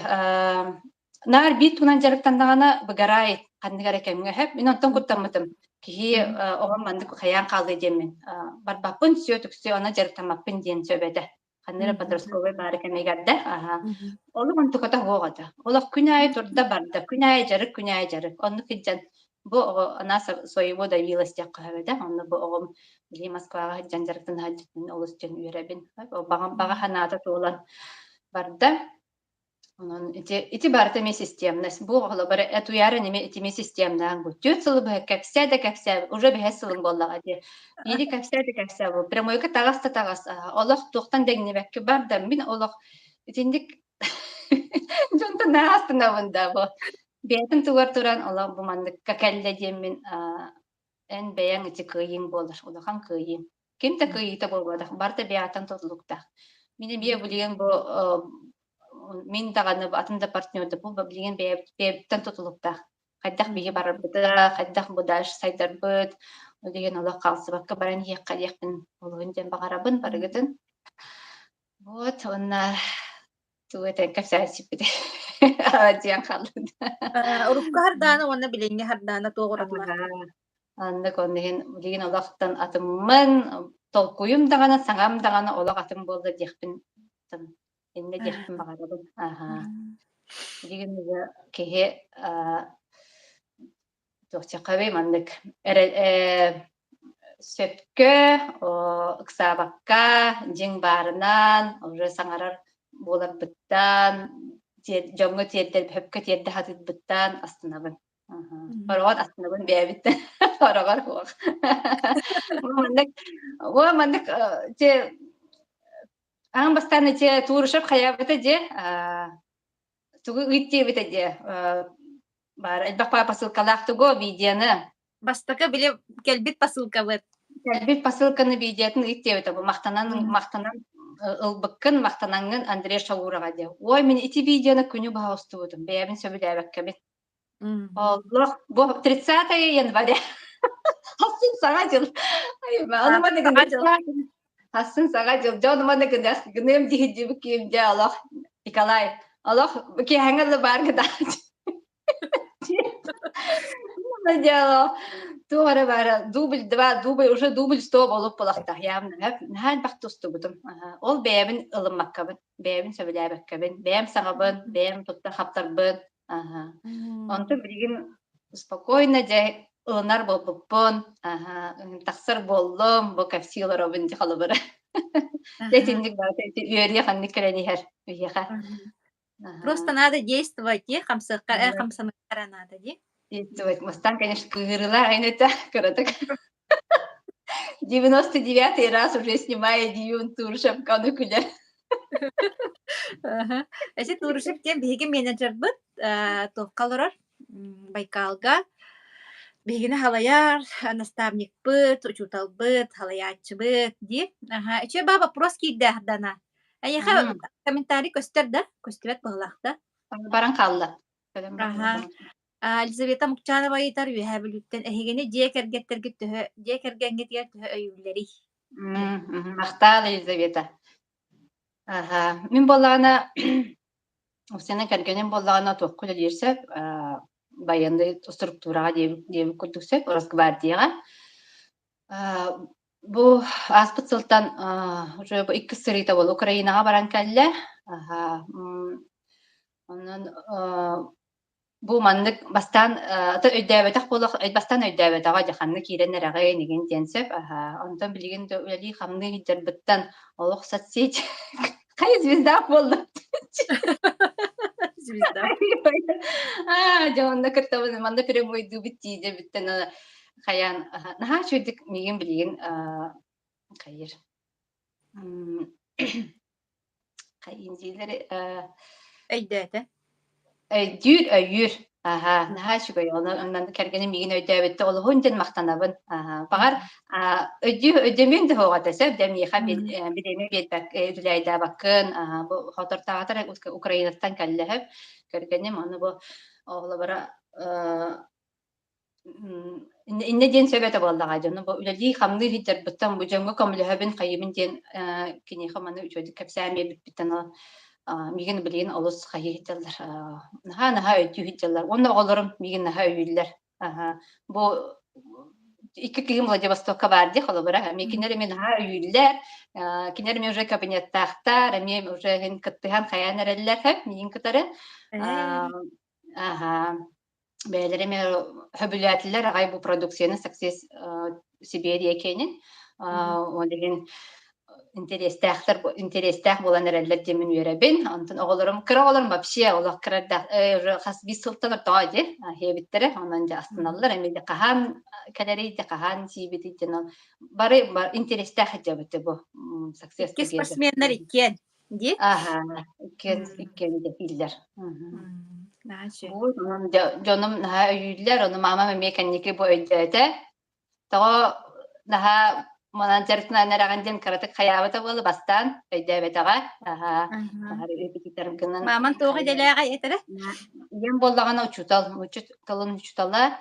нар бит тунан жарыктандагана быгарай кандыгара кемге хеп мен онтон куттаммытым киһи оҕон мандык хаян калды диэмин барбаппын сөтүксү ана жарыктамаппын диэн сөбөтө канныра подростковый бары кемегарда олу онтуката хуогата олох күнай турда барда күнай жарык онну кыджан бу ана своего добилась диаккаһабыда онну бу оҕом били Москвага хыджан жарыктан хаджытын олустен үөребин бага ханаата туулан барда. Онон ити бартами системность. Бу холобара этуяра неме итими системнаан бу. Тёцылы бу кепсе уже бе хесылын боллага ди. Ири кепсе бу. Прямойка тагас. Олох тохтан дегнебекке бар да мин олох итиндик жонта наастына бунда бу. Бетин тугар туран олох бу мандык какалле демин эн беян ити кыйын болар. Олохан кыйын. Кимте кыйыта болбада. Барта биятан тотлукта. Мине бие булген бу мин даганы атында партнерді бұл білген бейбіттен тұтылықта. Қайдақ бейге барар бұды, қайдақ бұдаш сайдар бұд, деген олақ қалсы баққа баран еққа еқпін олығын ден бағарабын барығыдын. Вот, онна туғытын кәпсі әсіпіді. Диян қалды.
Урукка хардана, онна біленге хардана тоғыратылар.
Андық онығын білген олақтан атымын, толкуым дағаны, саңам дағаны олақ атым болды деқпін. Инне дехтин багарабын. Диген кеһе тохчакабы мандык сөпкө ыксабакка жиң барынан уже саңарар болар быттан жоңго тиердер хөпкө тиерде хатыт быттан астынабын. Орогор астынабын бэбиттен. Орогор хуак. Мандык те аң бастаны те туурушап хаябыта же тугу ыйттебите же бар элбакпа посылкалаактыго видеоны
Бастака биле келбит посылка быт.
Келбит посылканы видеотун ыйттебите бу мактанан ылбыккын мактанаңын Андрей Шаурага же. Ой мен ити видеоны күнү баастыбытым. Бэбин сөбүлөбеккебит. Аллах, бу 30 января. Хасын сага жыл. Аныма деген Хасын сага жыл. Жонума деген гынем дихиджиби кийимде Аллах Николай. Аллах ки хангалы баргыда. Надела. Туара бара дубль 2, уже дубль 100 болуп болакта. Явно. Нахал бактусту бутум. Ол бэбин ылыммаккабын. Бэбин сөбүлөбеккебин. Бэм сагабын, бэм тутта хаптарбын. Онтон билген спокойно же ылынар болбуппун, тахсыр боллум, бу капсилар обын халыбыр.
Ага.
Тетинник бар, үөрүе ханнык кэлэнихэр, үеха.
Мгм. Просто
Ага.
надо действовать, ди,
Вот.
хамсамыктара надо, ди.
Действовать. Мустан, конечно, кыгырыла, айныта, кыратык. 99-й раз уже снимая дьюн тур шапканы күлэ.
Ага. Эти турышып тем биһиги менеджер быт, тухкалорор, Байкалга. Биһигини халаяр, наставник быт, учутал быт, халаячы быт, ди. Ага. Эче ба вопрос кийдэх дана. Аяха
М,
комментарий көстөр да, көстүбэт быһылахта.
баран халла. Кэлэн
Ага.
баран.
Елизавета Мукчанова айтар үөһэ бүлүттен эһигини дьиэ кэргэттерги төһө, дьиэ кэргэҥҥитигэр төһө өйүүлэри.
Мактаал Елизавета. Ага. Мин боллаана Усена кэргэнин боллаана туоккул илиирсэп, военный структурага диэбик курдуксэп, Росгвардияга. А, Бу аспыт сылтан уже бу икки сырыйта бол Украинага баран кэллэ. Ага. Онон бу маннык бастан ата өйдәбетак болак бастан өйдәбетага жаханны киренерага неген тенсеп. Ага. Онтон билигин дөөли хамны хидербиттан олох соцсеть кай звезда болду.
Звезда.
Жонда кыртабын манда прямой дубитти де биттен хаян наха чүдик миген билген кайыр кайын жилери
Өйдөөтө.
дюр өйүр наха чүгөй онан кергени миген өйдөбөттө ол хунден мактанабын багар өйдөмен де хога тесе демиха билеме бетбек дүлайда баккын бу хотортагатар Украинаттан каллехеп кергеним аны бу оглобара инне диэн сөбөтө буоллаҕа дьону бу үлэлии хамны хиддербыттан бу дьоҥҥо көмүлөһөбүн хайымын диэн киниэхэ маны үчүөдүк кэпсэээмиэбиппиттэн миигин билигин олус хайы хиддаллар наха өйдүү хиддаллар уонна оҕолорум миигин наха өйүллэр бу икки киһим Владивостокка баарди холобура эми кинер эми наха өйүллэр кинер эми уже кабинеттаахтар эми уже хин кыттыхан хайаан эрэллэр хэп миигин кытары аха бээлереме хөбүләтилер агай бу продукцияны саксес Сибирия кенин деген интерестах болан эреллер демин үеребин антын оголорум кыра оголорум вообще олох кырарда хас бис сылтан таады хебиттере онан да астыналлар эми де кахан калери де кахан сибити ден бары интерестах жабыты бу саксес
Икки
тегеде
спортсменнер иккен, ди.
аха иккен де билдер
Наачы.
бу жоном наха өйүллер оны мама меканики бу өйдөтө того наха манажертна нераган ден каратык хаябыта болу бастан өйдөбетага нахар репетитор гынан
Маман тоҕо дэлээҕэ этере.
ем боллагана учут кылын учутала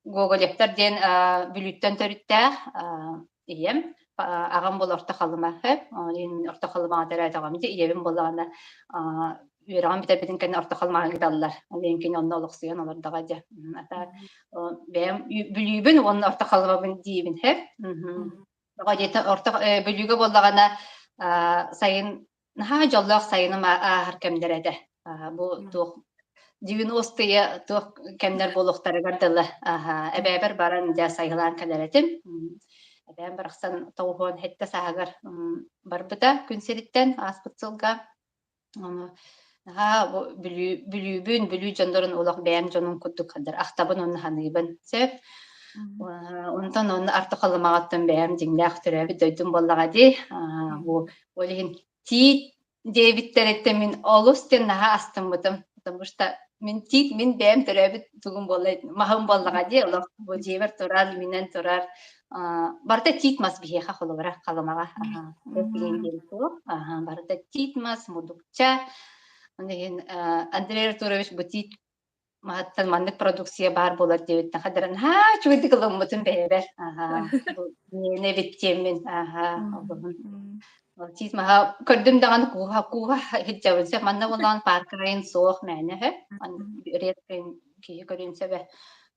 гоголектер ден бүлүттен төрүттää ием агам бол орто халыма хэп орто халыма терэтагам ди иебин боллагана үөраган битэ кэнне орто халмаан гидаллар оленкин онно олоксуян олордага дьэ ата бэм бүлүүбүн онно орто халмабын диибин хэп ого дете орто бүлүүгө боллагана сайын наха жоллоох сайыным аахар кэмдереде бу туох 90-е туох кэмдер болохтарыгар дылы эбээбер баран дьэ сайылаан кэлэретим эбээн барахсан тоуһуон хетте саагар барбыта күнсериттен ааспытсылга бүлүүбүн бүлүү дьондорун улах бэйэм дьонун курдук хаддар ахтабын онно ханыыбын сөп онтон онно арты халымаҕаттан бэйэм дьиҥнээх төрөөбүт дойдун боллаҕа ди бу олиһин тиит диэбиттеретте мин олус тен наһа астыммытым потому что мин бэйэм төрөөбүт тугун маһым боллаҕа ди олох бу дьиэбэр турар минэн турар барыта тиит мас биһиэхэ холубара халымаҕа барыта тиит мас мудукча онегин Андрей Артурович бутит маттан маннык продукция бар болар дебиттен хадыран чуйдык ылыммытын бэйбер не биттемин тиит маха көрдүм даган кууха хиджабынса манна болан паркайын соох мэне хэ редкин кии көрүнсебе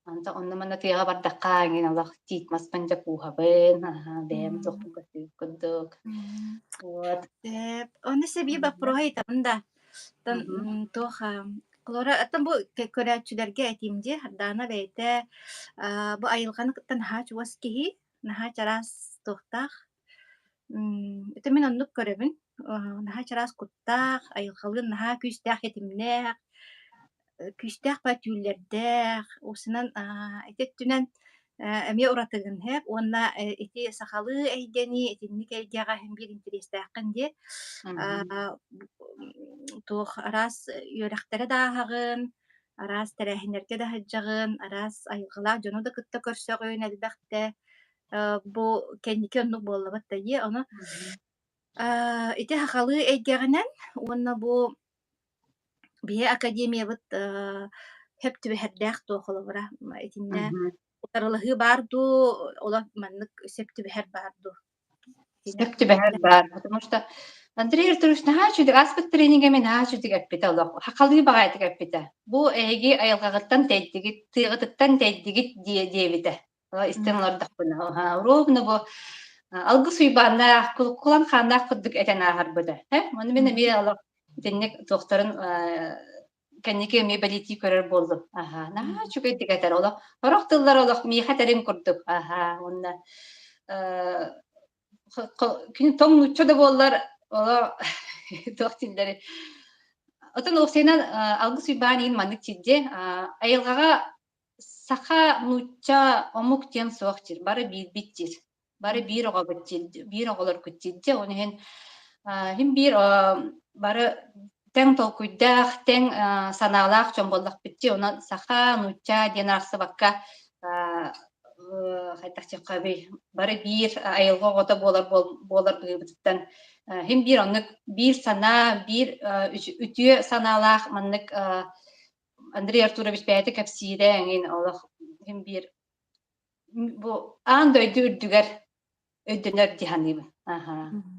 анта онна манна тыяга бардакка аңин алах тиит маспанжа куухабын бэм тохтун көтүк вот
Оны себии баппыроһа итамын да. Тон туох Колора аттан бу көрәчүләргә әйтимди, хардана бәйтә, бу айылганы кыттан хач уас киһи, наһа чарас тохтах. Это мен оннук көрөбүн. Наһа чарас куттах, айылгалын наһа күстәх этимнәх, күстәх патюлләрдәх, усынан этет түнән эме уратыгын хэп, онна эти сахалы әйдәни, этинник әйдәгә һәм бир интерестэхкын ди.
Мгм.
Туох арас үөрэхтэрэ дааһаҕын, арас тэрээһинэргэ да хаджаҕын, арас айылҕалаах дьону да кытта көрсөҕүн элбэхтэ, бу кэнники оннук буоллабат тайы, ону
Мгм.
ити хахалы эйдэҕинэн, уонна бу биһэ академиябыт хөп түбэһэрдээх туохолобура, итиннэ
Мгм.
утарылыһыы баарду, ола маннык сөп түбэһэр баарду. Итиннэ
Сөп түбэһэр бар, потому что Андрей Артурович наһаачудык аспыт тренинге мен наһаачудык эппите олох. Хакалыы багайтык эппите. Бу эги айылгагыттан тейдигит, тыгытыттан тейдигит диебите. Истемлардак буна. Ровно бу алгы суйбанна кулан ханнак куддук этен ахарбыда. Маны мен эми олох денник докторун кенники эми балити көрөр болдум. Наһаачук этигетер олох. Орох тыллар олох миха терин курдук. Онна күн тоң нучча да боллар ола тохтилдери. Отон оксенан алгы суйбаанин маннык тидде айылгага саха нучча омук тем соохтир. Бары бир биттир. Бары бир ого биттир. Бир оголор күттидде. Оны хен хим бир бары тең толкуйдах, тең санаалаах чомболлак битти. Онан саха нучча ден арсы бакка хайтахчыкка бары бир айылга гота болар быйбыттан хим бир оннык бир сана бир үтүө санаалаах маннык Андрей Артурович бәйте капсире аңин олох хим бир бу аан дөйдү үрдүгер өйдөнөр диханыбы.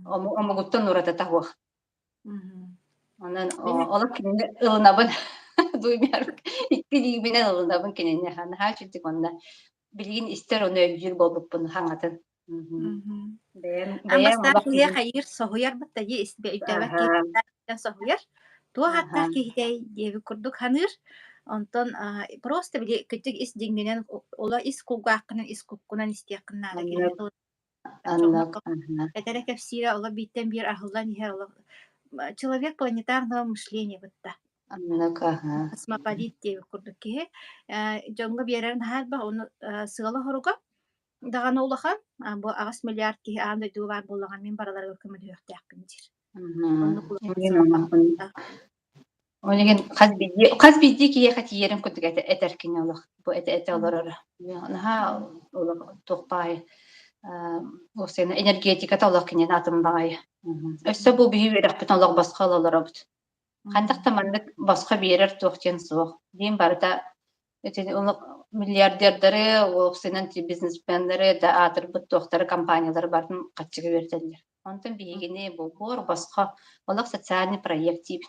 Омугуттан урата тахуах. Онан олох кине ылынабын дуймар икки дигинен ылынабын кинене хана хачыдык онда билгин истер оны өйдүр болбуппун хаңатын. Бэйэм
Аммастаах
олох
киһи
кине.
хайыр соһуйар баттайы испе үтәбәк
Аха,
киһи соһуйар. Туа
аха.
хаттаах киһитэй диэби курдук ханыр. Онтон просто били көтүк ис диңненен ола ис кугааккынан ис куккунан истияккыннаада
Аннык,
киһи
аннык,
жоңнук
аха.
этере кэпсире ола биттен бир ахыллан иһэ ола человек планетарного мышления бытта.
Аннык, аха.
Космополит диэби курдук киһи. Жоңго биэрэн хаалба ону сыгала хоруга дагана улахан бу агас миллиард киһи аан дөйдүгү бар буллаган мен бараларга көмөлүөхтэхпин дир. Онну
Эген
кулуусаҕа.
Онеген каз бидди кие хатиерин кудук этеркине олох. Бу эте олорор. Наха олох тохпай. Осена энергетика толох кине атым багай. Өссө бу бии берекпит олох баска олоробут. Хандак тамандык баска берер тохтен суох. Дим барыта эти олох миллиардердери, осенен бизнесмендери да атырбыт тохтары компаниялары барын катчыга бертелер. Онтон биигине бу бор баска олох социальный проект тип.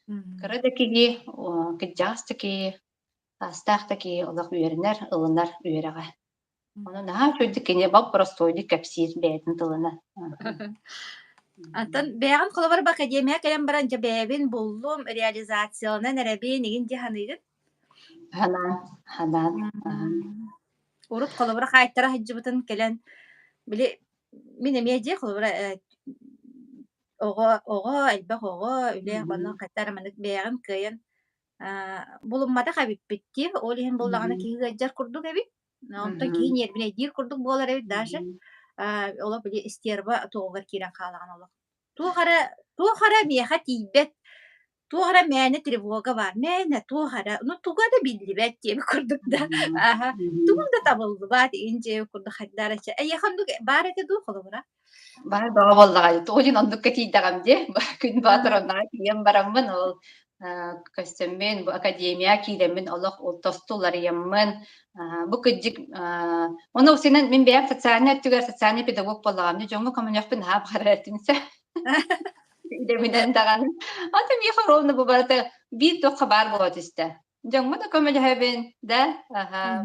Кырадакиги, кыджастаки, астахтаки олох үернер, ылынар үереге. Onu daha çocuk yine bak простойдик капсир бәйтин тылына.
Антон бэйган холобар ба академия кэлэн баран жабэбин буллум реализацияланан эребин игин жаһаныгын.
Ханан.
Урут холобара хайттара хаджыбытын кэлэн били мен эмиэ дии холобара ого элбэх ого үлээх бана хайттара манык бэйган кыйын булуммата хабиппитти ол иһин буллагана киһи ыаджар курдук эбит. Онтон киһи ньербин эдиир курдук буолар эбит даже. Ола били истиерба туогар кирен хаалган олох. Туохара миэха тиийбет. Туохара мээнэ тревога бар. Мээнэ туохара. Ну туга да биллибет диэби курдук да. Тугун да табыллыбаат иин диэби курдук хайдарача. Эйэхандук бар эте дуу холобура.
Бар бага боллагай. Тоожин ондук кетийдагам де. Күн батыр оннага кием бараммын ол костюммен бу академия кийлемин олох ол тостулар яммын. Бу кыджик оны сенен мен бәям социальный педагог боллагам. Жоңго коммуняхпын ха баратынса. Деминен даган. Аты ми хоровна бу барата бир токка бар болот исте. Жоңго да коммуняхбен да.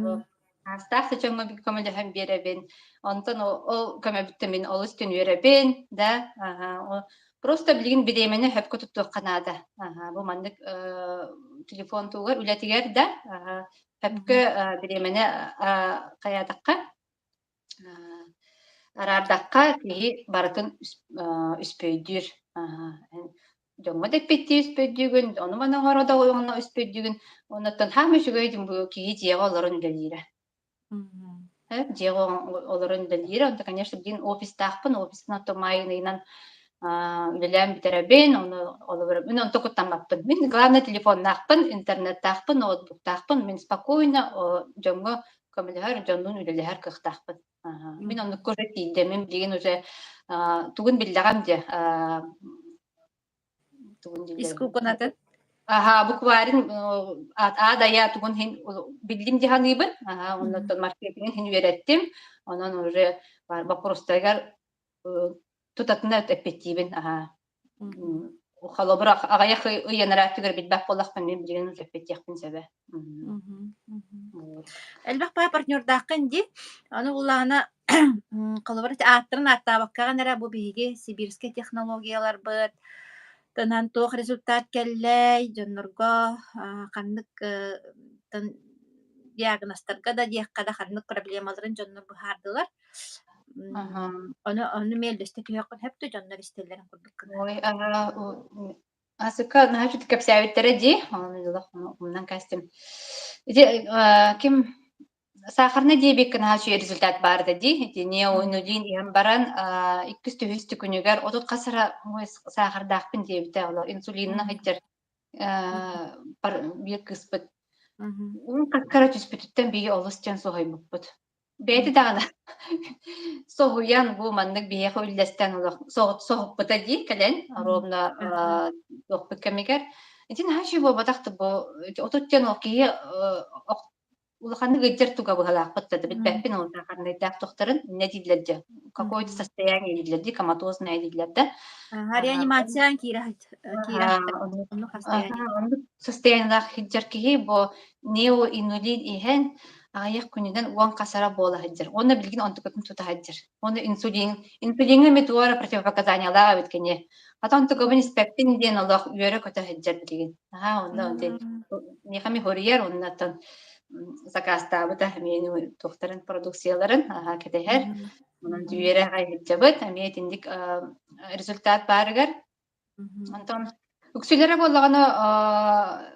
Бу Астахта жоңго бир коммуняхбен беребен. Онтон ол көмөбүттү мен ол үстүн үйрөбен да. Просто билигин бидемени хөпкө туттук канада. Бу маннык телефон тугар үлетигер да хөпкө
Мгм.
бидемени каядакка арардакка киһи барытын үспөйдүр. Жоңго деппетти үспөйдүгүн, ону мана орода оңно үспөйдүгүн, онуттан хам үсүгөйдүм бу киһи жега олорун дэлире.
Мгм.
Жега олорун дэлире. Онда, конечно, бин офистаахпын, офистын майынынан үлелэм битеребин, ону олорун. Мен онто куттамаппын. Мен главный телефоннаахпын, интернеттаахпын, ноутбуктаахпын, мен спокойно жоңго көмөлөөр, жоннун үлелэхэр кыхтаахпын. Мен
Мгм.
ону көрөт ийде, мен билген уже тугун биллегам же, тугун дилер.
Искукунатын.
Букварин дая тугун хин билдим жаһаныбын.
Мгм.
Оннотон маркетинген хин үереттим. Онон уже вопростайгар тутатына эппеттибин.
Мгм.
Халобра агаях ыянараттыгар билбак боллахпын мен билген эппеттиякпин себе.
Мгм. Мгм.
Вот.
Элбах паа партнердааккын ди, аны улаана колоборот ааттырын ааттаабаккаҕан эрэ бу биһиги сибирская технологиялар быт. Тынан туох результат келлэй, дьоннорго ханнык тан диагностарга да диэхха да ханнык проблемаларын дьоннор быһаардылар.
Ага.
Ону миэлбэстэ түһэккын хэптэ дьоннор истэллэрин курдук кына.
Ой, асыка наачу кепсәвиттере ди, оннан кастым. Ди, ким сахарны диебек наачу результат барды ди, не ойнулин ям баран 200 күнүгер отут касара сахардакпын диебите ола инсулинна хиттер бир кыспыт. Ун каккара түспүтүттен бии олустен сохойбуппут. Бэти дагана соһуян бу маннык биэхэ үллэстэн олох соһоппута дии кэлэн ровно тохпут кэмигэр итин хаши бу батахты бу отуттен окии улаханы гыджар туга быһалаахпыттады билбэппин ол сахарныйдаах тохтарын не диллэрдэ какое-то состояние диллэрди коматозное диллэрдэ.
Реанимациян киирахтар.
Онну
Онну хастаяни.
состояниях хиджеркиһи бу неоинулин иһэн агаях күнүнэн уон касара буола хаджар. Оны билгин онтукутун тута хаджар. Оны инсулинга метуара противопоказаниялаа биткене. Атан тугабын спектин диэн олох үөрэ көтө хаджар билгин. Онда онте нехами хорияр оннаттан закастабыта мени тухтарын продукцияларын кетехер. Онун үөрэ хайджабыт. Амиет индик результат барыгар. Онтон үксүлэрэ боллаҕына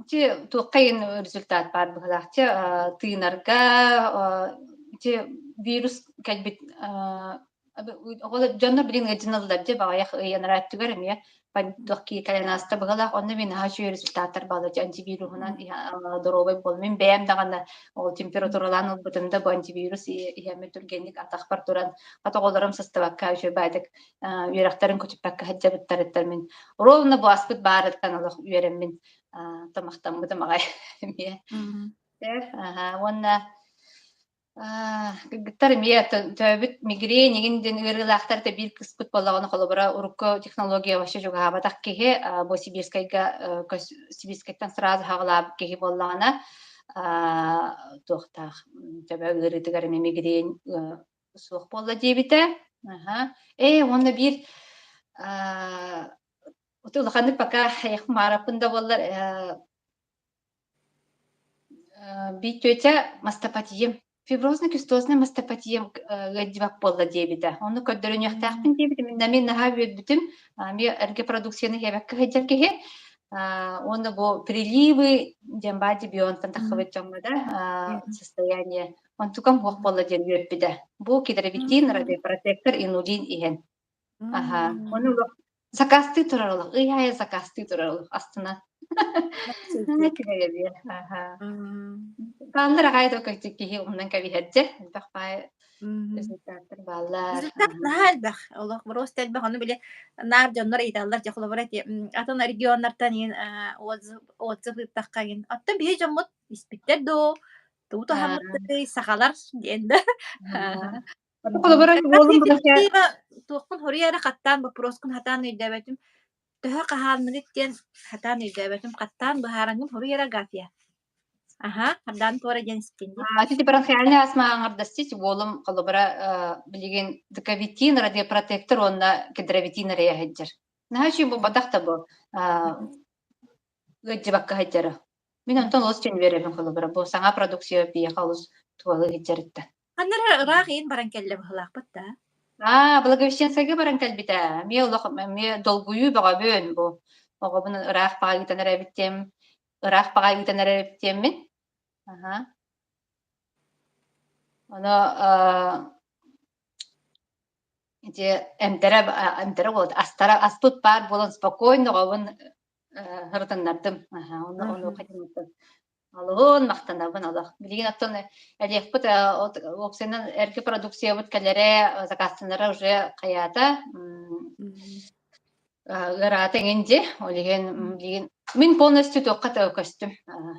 ти туоккайын результат бар быһалаахчы тыынарга ти вирус кэлбит огола дьоннор билин ыджыналлар же багаях ыйанараттыгар эмиэ туокки калянаста быһалаах онно мен хачу результаттар баалар антивирусунан доробой бол мен бэм дагана ол температуралан ылбытында бу антивирус иһэми түргенник атахпар туран атоголором составакка үчө байдык үөрактарын көтүппакка хаджабыттарыттар мен ровно бу аспыт баарыттан олох үөрэммин тамахтаммыта магай эмиэ уонна гыттар эмиэ төбүт мигрень эгинден ырылаахтар да бир кыспыт боллаганы холобора урукко технология башы жугаабатах киһи бу сибирскайттан сразу хагалаап киһи боллагана туохтаах төбө ырытыгар эми мигрень суох болла диэбите. Уонна бир утулаханнык пока маараппын да боллар бит тетя мастопатием фиброзно-кистозный мастопатием гаджибак болла диэбите. Onu көддөрүнүөхтаахпын диэбите мен наха бүөдбүтүм ми эрге продукцияны хебекке хэджер киһи оны бу приливы жамбади бионтан тахабыт жаммада состояние онтукам хуак болла диэн үөппиде. Бу кидеревитин радиопротектор инулин иһэн. Оны закасты турарылык, ыйая закасты турарылык астына. Баллар агай то кайтык киһи умнан кабиһэдже. Бахпай результаттар баллар.
Результат наалбах. Олох брос телбах ону биле нар дьоннор ыйталлар жахолоборат атын регионнартан ин отзыв ыттаккагин. Аттан бие жоммут испиттер до тууту хаммыттый сахалар диэнда.
Колобора болум булаша.
Туохпун хорияра каттан вопроскун хатан ыйдабетим. Төһө кахаанныгыт диэн хатан ыйдабетим каттан быһаарангым хорияра гафия. Хардан туора ден спинди.
Тити бронхиальная астма аңардастич болум колобра билеген декавитин радиопротектор онна кедравитин реяхеджер. Нахачи бу батахта бу гыджыбакка хаджара. Мин онтон лос чен беребин колобра бу саңа продукция бия халус туалы хеджеритте.
Ханнара рахин баран келле бахлахпат да.
Благовещенская баран калбита. Ми олох ми долгую багабын бу. Огобун рах пагитан ребиттем. Рах пагитан ребиттем мен. Оно эти эмтере вот аспут пар болон спокойно говын хыртаннардым. Оно хотим. Алгон мактанабын алах. Билген аттан элехпет оксенен эрки продукция бут келере заказчылары уже каята. Гарата генде, олеген билген мен полностью тоқата костюм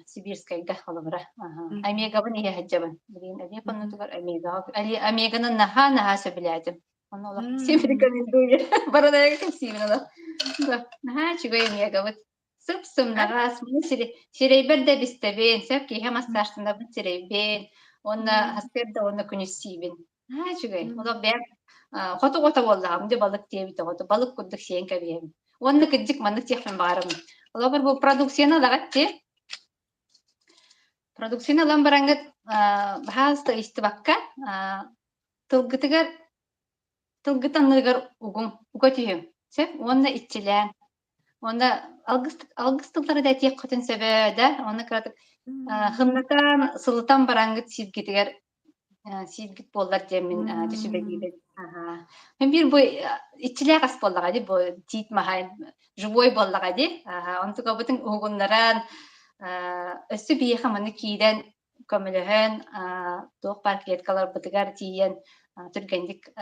сибирскайга халыбыра. Омега-бын ие хаджабын. Билген эде понутугар омега. Омеганың наха сөбіләдім. Оны олақ сем рекомендую. Барадайга кем симін наха чугай омега-быт. Сып-сым нағас. Сирейбер де бістебен. Сәп кейхе мастарсында бұн сирейбен. Оны хасперда оны күніс сибін. Наха чугай. Олақ бәк Хото-хото боллағым де балық тиебіті ғото. Балық күрдік сен кәбием. Оны кіджік мандық текпен бағарым. Олар бұл продукцияны лағат те. Продукцияны лан бараңғыт бағасты істі баққа. Тылғытанлығыр ұғым. Ұға түйім. Оны итчілән. Оны алғыстылары да тек құтын сөбі да. Оны кіратық хымнатан сылытан бараңғыт сидгетігер сидгет боллар демін түсібегейді. Мен бір бұл итчіләк ас боллаға де, бұл тиит мағай живой боллаға де. Онтыға бұтын ұғынларан өсі бейеқі мұны кейден көміліғін тоқ бар клеткалар бұтығар тиен түргендік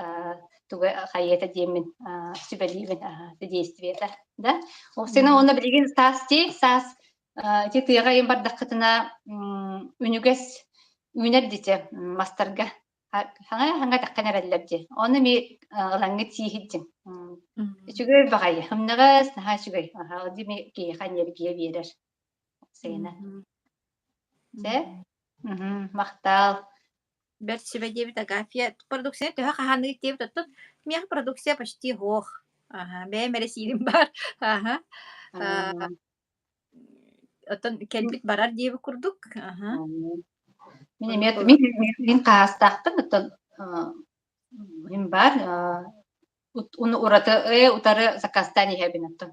туға қайеті демін сүбәлейбін действиеті. Осыны оны білген сас де, сас тетіға ең бардақ қытына үнігес үнер дете мастарға. Хаңа таққан әрәлілерде. Оны ми ғылаңғы тиехеджін. Үчігөй бағайы. Хымнығыз, наға үчігөй. Оды ми кейхан ергие берер. Сейна. Мақтал.
Бәрт себе дебит агафия. Продукция төһә қаханы дебит оттон. Мияқ продукция почти хох. Бәй мересидим бар. Оттон келбит барар дебит курдук.
Мен қағастақтым, мен бар, оны утары заказтан ехебін аттым.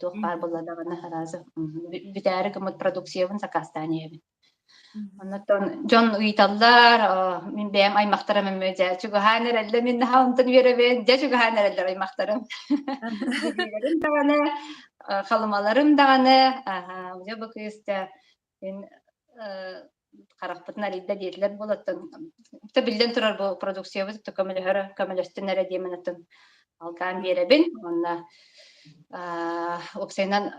Тоқ бар болладағаны харазы. Бүтәрі кіміт продукциявын заказтан ехебін. Оннаттан жон ұйталлар, мен бәйім аймақтарым әмі жа. Чүгі ханер әлі мен хаунтын веребен, жа чүгі ханер әлдер аймақтарым. Дегелерім дағаны, қалымаларым дағаны, жа бұқыйысты, мен қарақпытын әрейді дейтілер болаттын. Білден тұрар бұл продукция бұд, көмілістін әрі деймін аттын алған беребін. Онна оқсайнан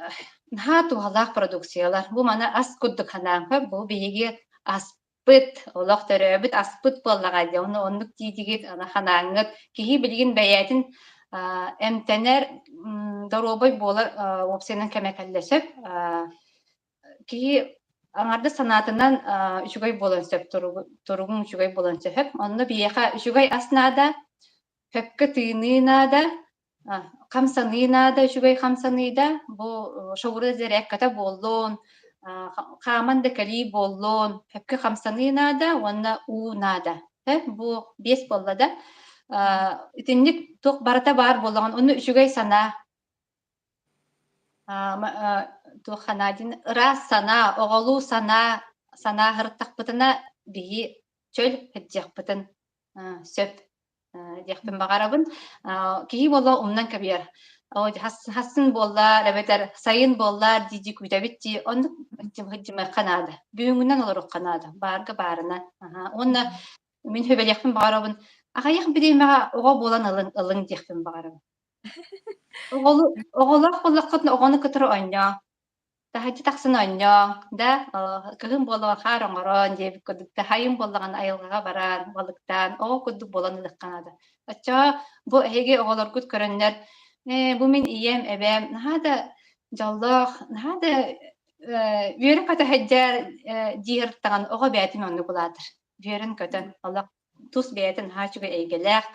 наға туғалақ продукциялар. Бұл мана ас күдді қанаңғы, бұл бейге аспыт, олақ төрөбіт, аспыт боллаға де. Оны ондық дейдігет қанаңғыт. Кейі білген бәйәтін әмтәнер доробой болар оқсайнан кәмәкәлләсіп. Кейі аңарды санатынан үшігай болан сөп, тұруғын үшігай болан сөп. Онны бейеқа үшігай аснада, көпкі тыйныйнада, қамсаныйнада, үшігай қамсаныйда, бұл шоғыры зәрек ката болуын, қаманды кәлі болуын, көпкі қамсаныйнада, онна уынада. Бұл 5 боллада. Үтіндік тоқ барата бар болуын, оны үшігай сана, туханадин рас сана оголу сана хырттакпытына бии чөл хеджекпытын сөп дехпен багарабын кии болла умнан кабияр хасын болла ребетер сайын болла диди күйтәбитти онны хеджеме канада бүгүннән олор канада барга барына онна мен хөбелехпен багарабын агаяк бидемага ого болан ылың дехпен багарабын оголак боллаккытын огону кытыры ойня тахати таксын ойня да кыгын боло хароңорон деп кодукта хайым боллаган айылга баран балыктан кудук болан ылыкканада ача бу эге оголор кут көрөннөр бу мен ием эбем нада жаллах нада Үөрэ көтө хэджээр диир таган ого бәтин онны булаатыр. Үөрэн көтөн олақ тус бәтин хаачуга эйгелээх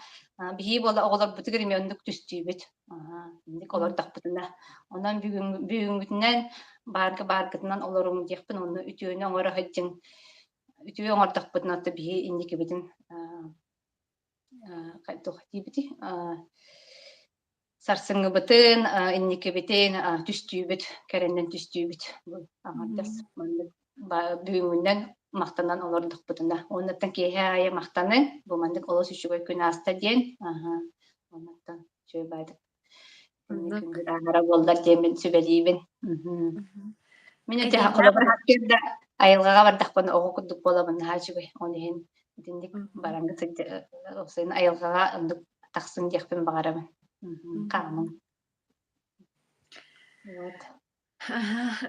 бихи бола оголор бутыгыр мөндүк түстүүбүт. Индик олор тахпытына. Онан бүгүнгүтүнен баргытынан олорум диэхпин онны үтүөнө оңора хэджин үтүө оңортахпытына та бихи индики битин кайтох тибити сарсыңы бытын инники битин түстүүбүт кэрэннен түстүүбүт бу аңардас манны бүгүнгүннен мактанан олордук бутуна оннаттан киэхэ ая мактаны бу мандык олос үчүгөй күн аста диэн оннаттан чөй байдык инни күнгүр аңара болдар диэмин сүбэлиибин мен эте олобор хаккерда айылгага бардахпын ого курдук болобун хаачугай онуһин итинник бараңгы осын айылгага ындык тахсын диэхпин багарабын Камын. Вот.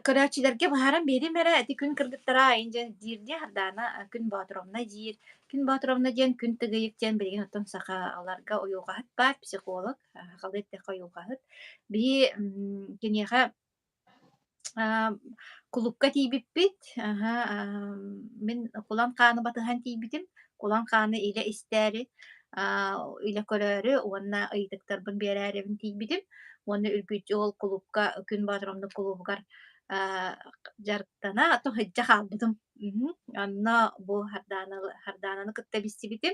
Көрәчиләргә баһарам бери мәре әти күн кыргыттара инде дирде хадана күн батыромна дир. Күн батыромна дигән күн тыгыйктан белгән отын саха аларга оюга хат психолог халык та оюга хат. Би кенеха клубка тибиппит. Мен кулан каны батыхан тибитим. Кулан каны иле истәре. Иле көрөрү онна ыйдыктарбын берәребин тибитим. Оны үлгүт ол клубка күн батыромны клубгар жарыктана ато хыджа халбытым. Анна бу хардананы кытта бистибитим.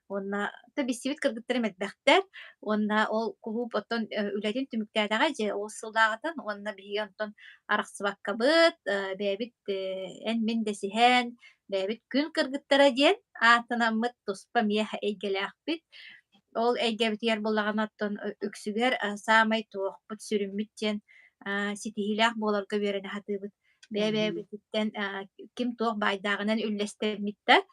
Онна та бистибит кыргыттар медбәхтәр. Онна ол клуб отон үләдин түмүктәдәгә же ол сылдагытын онна биген отон араксыбакка быт бәбит эн мен десиһен бәбит күн кыргыттара диен атынаммыт туспа миэхэ эйгелээхпит. Ол эйгебитер боллаганаттан үксүгер самай туохпут сүрүммүттен ситихилях боларга берене хатыбыт. Бәбәбиттен ким туох байдагынан үллестемитте.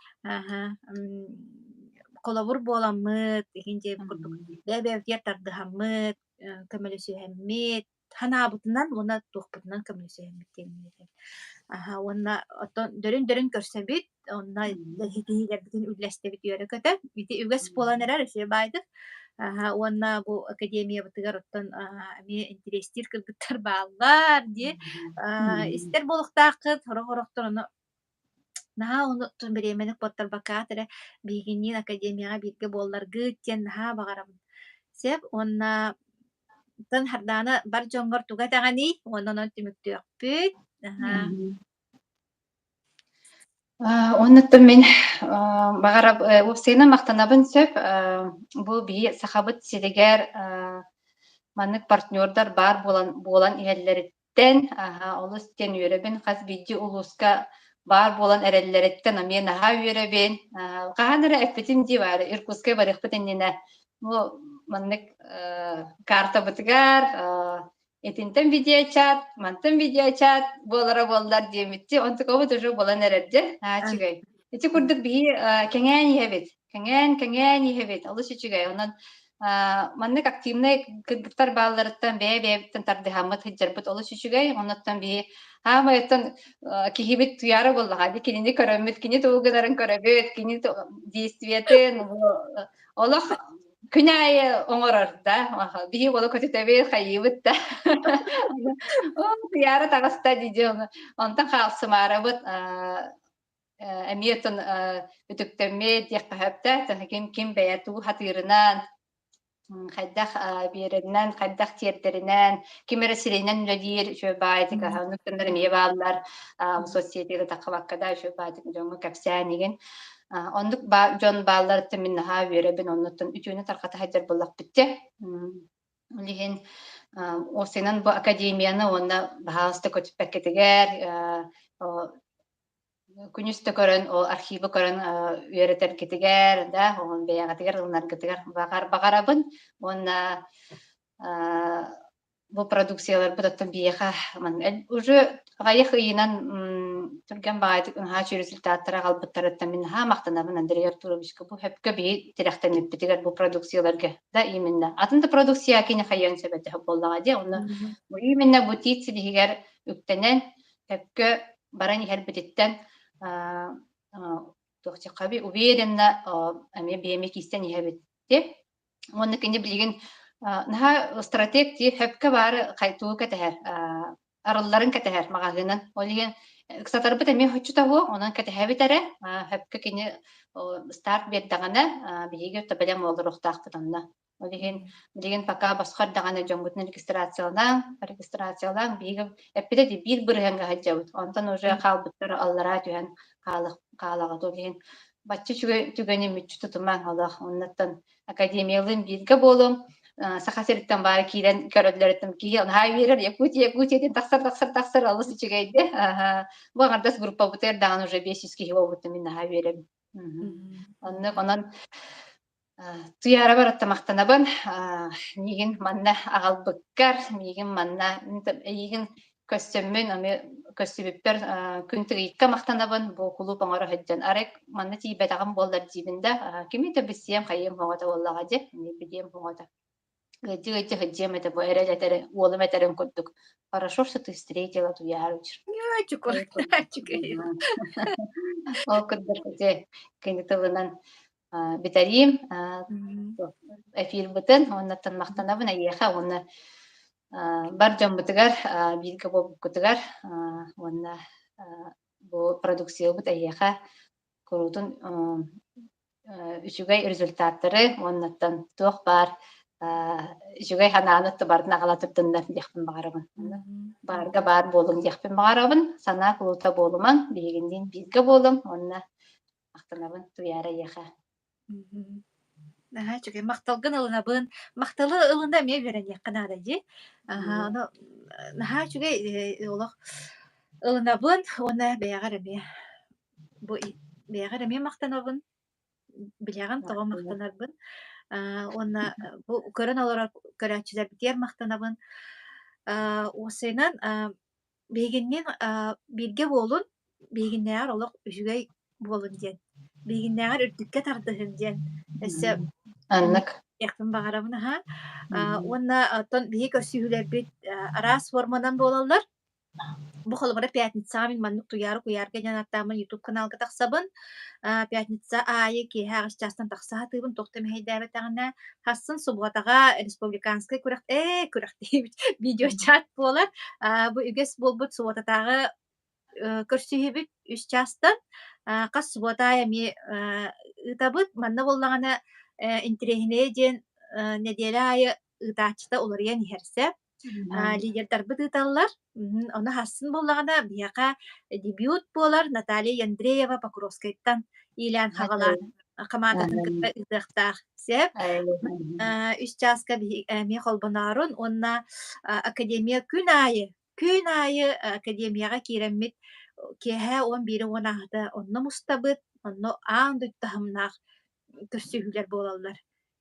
Колобур боламмыт, ихинже курдук. Бәбәбитер тардыхаммыт, көмөлөсүһэммит, ханабытынан уна туохпутунан көмөлөсүһэммит. Онна дөрүн көрсөбүт, онна хитихилер битин үллестебит үйөрө көтө. Ити үгес поланерер өсө байдык. Онна бу академия бытыгар оттон ами интерестир кыргыттар бааллар ди. Истер болуктаакыт хорохороктор ону наха ону тун беременик боттар бакаатыра бигинин академияга бирге болларгы тен наха багарам. Сеп онна тан хардана бар жоңгор туга тагани, оннон түмүктөкпүт.
Оннуттан мен багарап уфсейна мактанабын сөп бу бии сахабыт сиригер маннык партнердар бар болан иһэллериттен олус тен үөребин хас бидди улуска бар болан эреллериттен мен аха үөребин каанара эппитин ди бар иркутска барыхпытыннина бу маннык карта бытыгар этинтен видеочат, мантен видеочат, болар диемитти, онтукобу тоже болан эрерде, чигай. Эти курдук бии кеңен иһебит, алыс чигай. Онан маннык активный кыргыттар бааларыттан бэбэбиттен тардыхаммыт хыджарбыт алыс чигай, оннаттан бии хамайтан кихибит туяра боллага, ди кинини көрөмүт, кини туугунарын көрөбүт, кини действиятын, олох күнәйе оңорор да, бии болу көтөтөбү хайыбыт да. Тияра тагаста диди онтан хаалсымарабыт эмиетон үтүктөмме диэккаһапта ким бэятуу хатыырынан хайдах биеринен хайдах тиердеринен кимере сиринен үледиир шөбаайтык онуктандар эмие бааллар соцсетиге такабаккада шөбаайтык жоңго капсяниген ондук жон баалар тэмин наха үөребин оннуттан үтүүнү тарката хайдар боллак битте лиген осенан бу академияны онна баалыста көтүппеккетигер күнүстө көрөн о архивы көрөн үөретер кетигер да он беягатигер ылнаргытыгер багарабын онна бу продукциялар бутаттан биеха уже гайых ыйынан түрген баайтык хач результаттара галбыттарыттан мен мактанабын Андрей Артурович бу хепке би тирахтан битигер бу продукцияларга да именно атында продукция кине хайын себете боллага де оны именно бу тиц дигер үктенен хепке барани хербетиттен тохча каби уверенно ами беме кистен иһебитте онны кине билген наха стратег ди хепке бар кайтуу кетер арылларын кэтэһэр маҕаһыынан. Олиген ксатарбыт эми хоччу табу, онон кэтэһэбитэре, хөпкө кини старт биэрдэҕинэ, биһиги төбэлэм олоруохтаахпыт онно. Олиген билигин пока басхар дагана жоңгутун регистрациялаан биһиги эппите ди биир бырыһанга хаджабыт. Онтон уже хаалбыттар аллара түһэн хаалаҕат олиген баччы түгэни мүччү тутумаан олох оннаттан академиялын бииргэ болум. Сахасыриттан бары киирен көрөллөрөттüm кии онхай биирер Якутияден тахсар алыс үчүгейди. Бу аңардас группа бутер даган уже 500 киһи болбуттум мин наһаа биирем. Онон туяра баратта мактанабын. Мигин манна агалбыккар, мигин манна ийгин көстөммүн ами көстүбүптөр күн тыгыйкка мактанабын. Бу клуб оңоро хөддөн арек манна тиибетаган болдар дибинде. Кими төбүсием хайым хоңота боллага же, ни бидием хоңота. Гыджы хыджем это бу эрелетере уолум этерен курдук. Хорошо, что ты встретила туярыч.
Чукур.
Ол курдук же кыйнытылынан битарим эфир бытын оннаттан мактанабын аяха онна бар жомбутугар бирге болбукутугар онна бу продукция бут аяха курутун үчүгай результаттары оннаттан туох бар үчүгай ханаанытты бардын агалатырдындар диэхпин багарабын. Барга бар болум диэхпин багарабын. Сана кулута болуман биигиндин бирге болум онна мактанабын туяра аяха.
Чугай макталгын ылынабын, макталы ылында ме берен якынада же. Оно чугай олох ылынабын, оны бэягар эме. Бу бэягар эме мактанабын. Биляган того мактанарбын. Оны бу көрөн олора көрөчүлөр битер мактанабын. Осыйнан бегиннен бирге болун, бегиннер олох үжүгай болун ден. Бегиннер үрдүккө тардыһын ден. Эссе
Аннык.
Яхтын багарабын Онна тон бии көрсүһүлөр бит арас формадан болалар. Бу холбара пятница мен маннык туяры куярга жанаттамын YouTube каналга тахсабын. Пятница айы ки хагыс частан тахсаha тыбын токтом хейдәбе тагына хасын субботага республиканский күрәк видео чат болар. Бу үгес болбут субботатагы көрсүһүбүт 3 частан кас субботая ми ытабыт манна боллагана интерехине ден неделя айы ытачта оларыян ихерсе лидердар бытыталлар. Оны хасын боллагана бияка дебют болар Наталья Андреева Покровскайттан илән хагалан командатын кытта ыдыктах сеп 3 часка ми холбонарын онна академия күн айы академияга киреммит кеһә 11 онахта онна мустабыт онно аан дуттахымнах көрсүһүлөр болалар.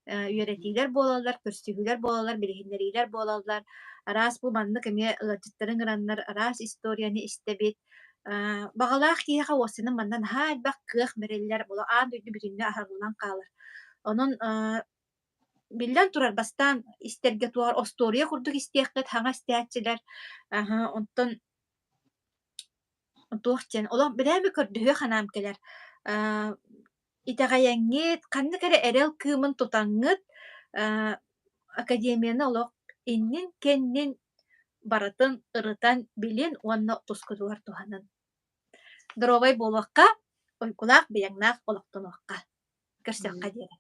Үйрәтилер болалар, көрсүһүлөр болалар, билгиннерилер болалар. Арас бу манны кеме ылатыттарын граннар арас историяны истебит. Багалах киһа осыны маннан хайбак кых береллер бола аан дүдү бүтүннө ахаргынан калыр. Онун билден турар бастан истерге туар остория курдук истияккет хаңа истиячилер. Онтон туохчен олох билеби көрдүгө ханам келер. Итагаяңгет канны кере эрел кымын тутаңгыт академияны олох иннин кеннин баратын ырытан билин уанна тускудуар туханын. Дровай болуакка ойкулак бияңнак олоктонуакка. Көрсөкка диэри.